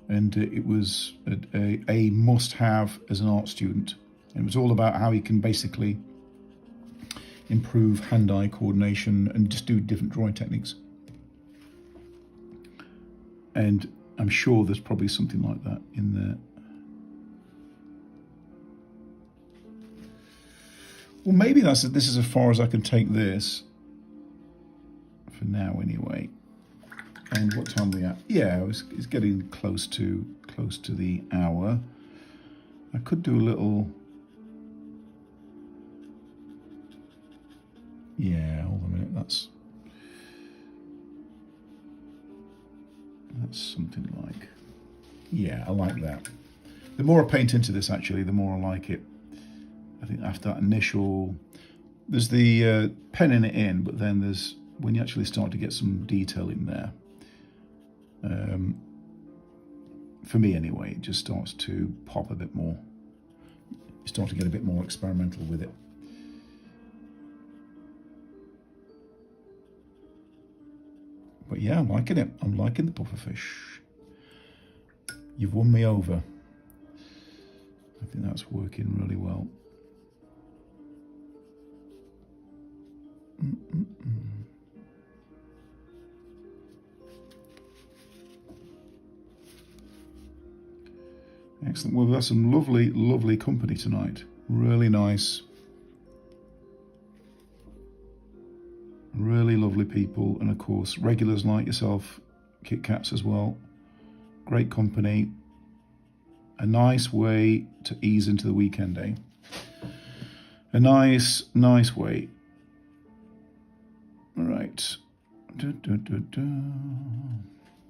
And it was a must-have as an art student. And it was all about how you can basically improve hand-eye coordination and just do different drawing techniques. And I'm sure there's probably something like that in there. Well, maybe this is as far as I can take this for now, anyway. And what time are we at? Yeah, it's getting close to the hour. I could do a little. Yeah, hold on a minute. That's something like. Yeah, I like that. The more I paint into this, actually, the more I like it. I think after that initial, there's the penning it in, but then there's, when you actually start to get some detail in there, for me anyway, it just starts to pop a bit more. You start to get a bit more experimental with it. But yeah, I'm liking it. I'm liking the pufferfish. You've won me over. I think that's working really well. Excellent. Well, we've got some lovely, lovely company tonight. Really nice. Really lovely people. And of course, regulars like yourself, Kit Kats as well. Great company. A nice way to ease into the weekend, eh? A nice, nice way. All right.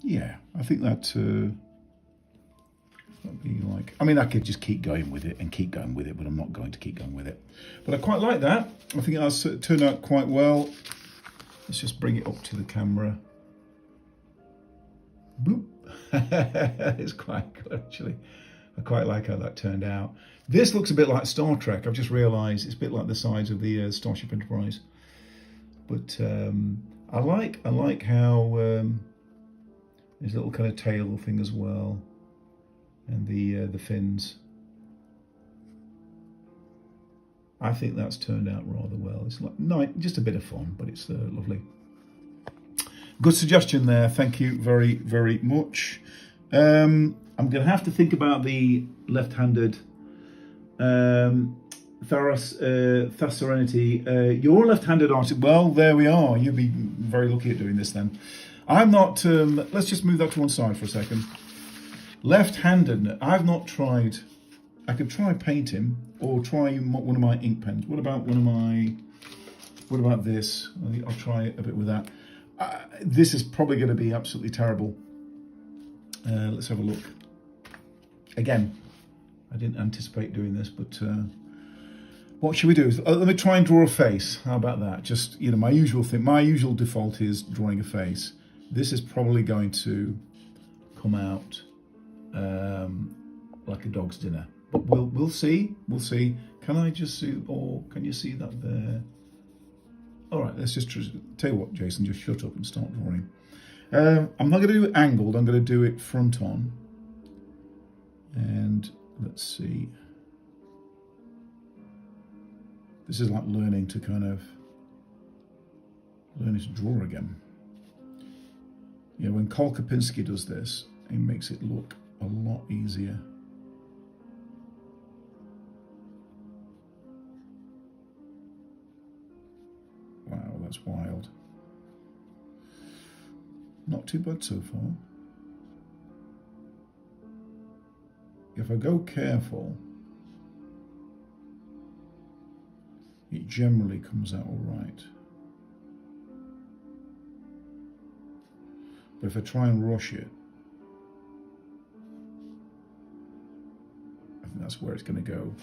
Yeah, I think that that'd be like, I mean, I could just keep going with it and keep going with it, but I'm not going to keep going with it. But I quite like that. I think that's turned out quite well. Let's just bring it up to the camera. Boop. It's quite good, actually. I quite like how that turned out. This looks a bit like Star Trek. I've just realised it's a bit like the sides of the Starship Enterprise. But I like how there's a little kind of tail thing as well, and the fins. I think that's turned out rather well. It's like just a bit of fun, but it's lovely. Good suggestion there. Thank you very, very much. I'm going to have to think about the left-handed Serenity. You're a left-handed artist. Well, there we are. You'll be very lucky at doing this then. I'm not. Let's just move that to one side for a second. Left-handed. I've not tried. I could try painting or try one of my ink pens. What about What about this? I'll try a bit with that. This is probably going to be absolutely terrible. Let's have a look. Again, I didn't anticipate doing this, but what should we do? Let me try and draw a face. How about that? Just, you know, my usual thing. My usual default is drawing a face. This is probably going to come out like a dog's dinner. But we'll see. We'll see. Can I just see, or can you see that there? All right, let's just tell you what, Jason, just shut up and start drawing. I'm not going to do it angled. I'm going to do it front on. And let's see. This is like learning to draw again. You know, when Cole Kopinski does this, he makes it look a lot easier. Wow, that's wild. Not too bad so far. If I go careful, it generally comes out all right. But if I try and rush it, think that's where it's going to go.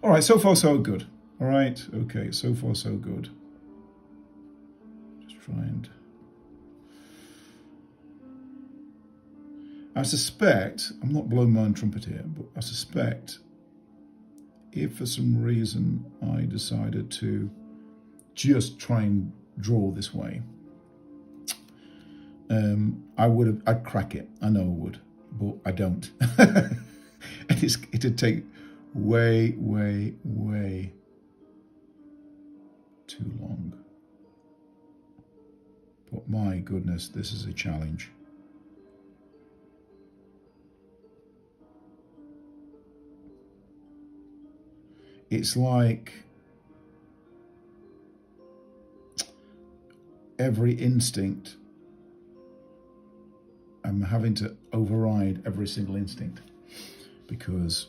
All right, so far so good. All right, okay, so far so good. Just try and... I suspect, I'm not blowing my own trumpet here, but I suspect if for some reason I decided to just try and draw this way, I'd crack it. I know I would, but I don't. It'd take way, way, way too long. But my goodness, this is a challenge. It's like every instinct, I'm having to override every single instinct because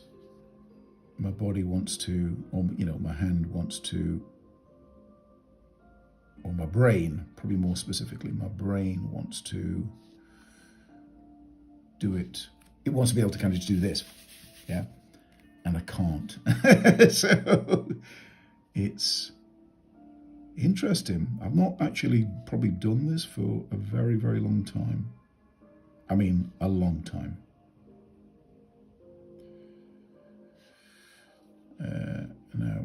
my body wants to, or my hand wants to, or my brain, probably more specifically, my brain wants to do it. It wants to be able to kind of just do this, yeah, and I can't. So it's interesting. I've not actually probably done this for a very, very long time. I mean, a long time. Now,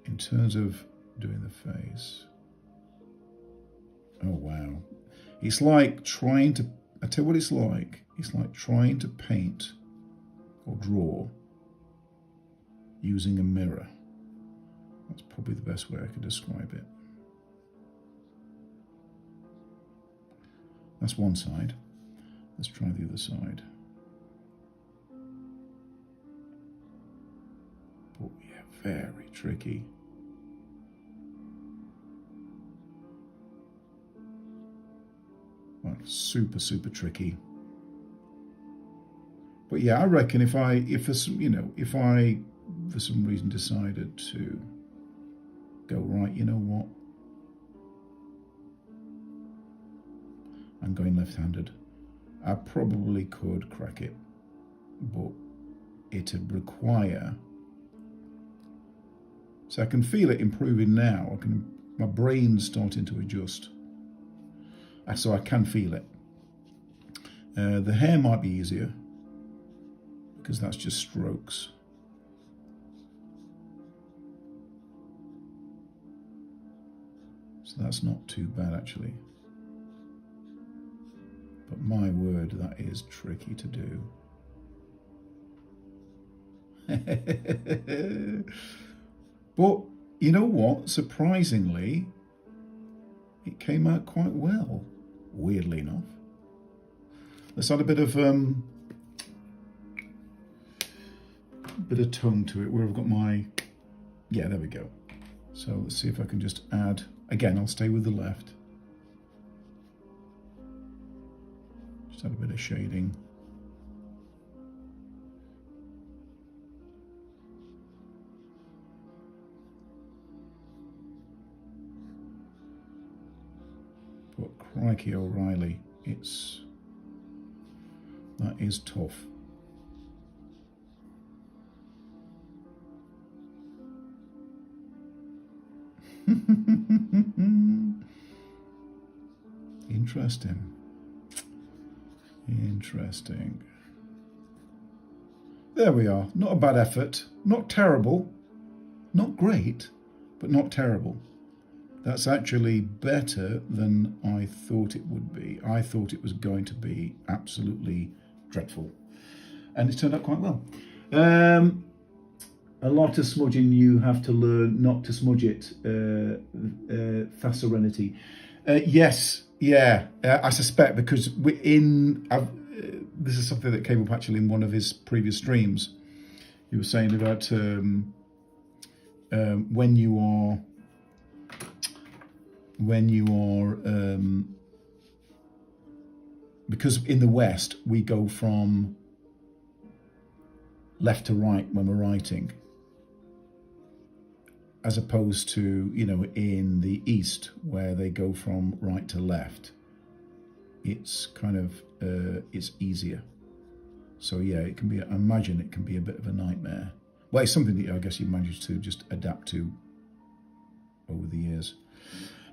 in terms of doing the face, oh wow. It's like trying to, I tell you what it's like trying to paint or draw using a mirror. That's probably the best way I could describe it. That's one side. Let's try the other side. But yeah, very tricky. Well, super, super tricky. But yeah, I reckon if I for some reason decided to go, right, you know what? I'm going left-handed. I probably could crack it, but it'd require. So I can feel it improving now. My brain's starting to adjust, so I can feel it. The hair might be easier because that's just strokes. So that's not too bad actually. But my word, that is tricky to do. But you know what? Surprisingly, it came out quite well, weirdly enough. Let's add a bit of tone to it where I've got my, yeah, there we go. So let's see if I can just add, again, I'll stay with the left. Just add a bit of shading. But crikey O'Reilly, that is tough. Interesting. There we are. Not a bad effort. Not terrible. Not great, but not terrible. That's actually better than I thought it would be. I thought it was going to be absolutely dreadful. And it's turned out quite well. A lot of smudging, you have to learn not to smudge it. Fast Serenity. Yes, yeah, I suspect because this is something that came up actually in one of his previous streams. He was saying about when you are because in the West we go from left to right when we're writing, as opposed to, in the East where they go from right to left. It's kind of, it's easier. So yeah, it can be, I imagine it can be a bit of a nightmare. Well, it's something that I guess you managed to just adapt to over the years.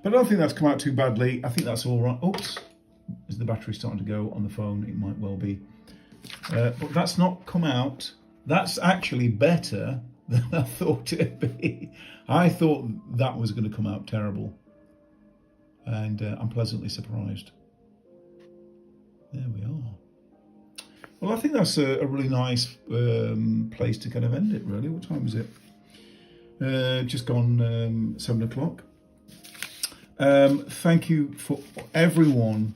But I don't think that's come out too badly. I think that's all right. Oops, is the battery starting to go on the phone? It might well be. But that's not come out. That's actually better than I thought it'd be. I thought that was going to come out terrible. And I'm pleasantly surprised. There we are. Well, I think that's a really nice place to kind of end it, really. What time is it? Just gone 7 o'clock. Thank you for everyone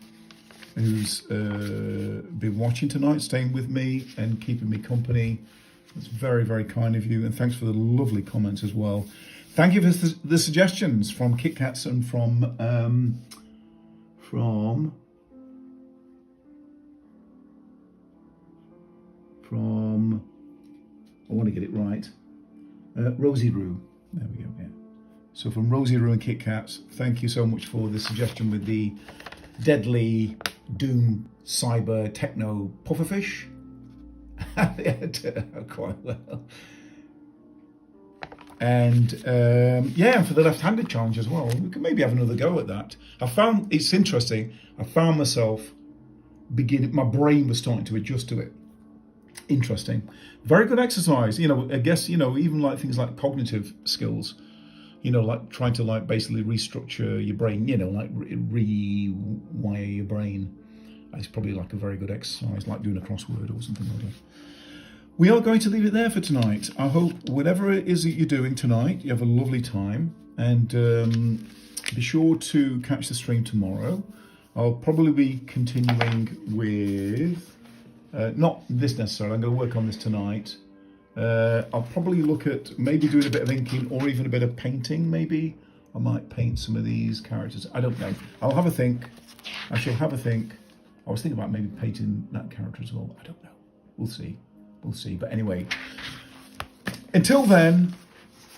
who's been watching tonight, staying with me and keeping me company. It's very, very kind of you. And thanks for the lovely comments as well. Thank you for the suggestions from Kit Kats and from I want to get it right, Rosie Roo. There we go, yeah. So from Rosie Roo and Kit Kats, thank you so much for the suggestion with the deadly Doom Cyber Techno Pufferfish. Quite well. And yeah, for the left-handed challenge as well. We can maybe have another go at that. I found, it's interesting, I found myself my brain was starting to adjust to it. Interesting. Very good exercise. You know, I guess, you know, even like things like cognitive skills, you know, like trying to like basically restructure your brain, you know, like rewire your brain. It's probably like a very good exercise, like doing a crossword or something like that. We are going to leave it there for tonight. I hope whatever it is that you're doing tonight, you have a lovely time, and be sure to catch the stream tomorrow. I'll probably be continuing with, not this necessarily, I'm going to work on this tonight. I'll probably look at maybe doing a bit of inking or even a bit of painting, maybe. I might paint some of these characters. I don't know. I'll have a think. I shall have a think. I was thinking about maybe painting that character as well. I don't know. We'll see. We'll see. But anyway, until then,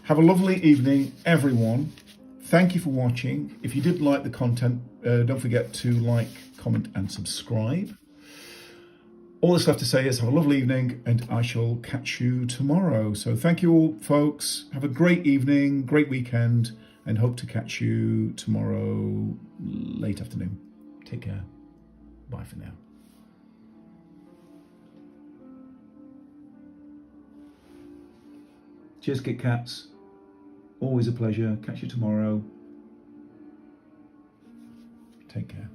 have a lovely evening, everyone. Thank you for watching. If you did like the content, don't forget to like, comment, and subscribe. All that's left to say is have a lovely evening, and I shall catch you tomorrow. So thank you all, folks. Have a great evening, great weekend, and hope to catch you tomorrow late afternoon. Take care. Bye for now. Cheers, Kit Kats. Always a pleasure. Catch you tomorrow. Take care.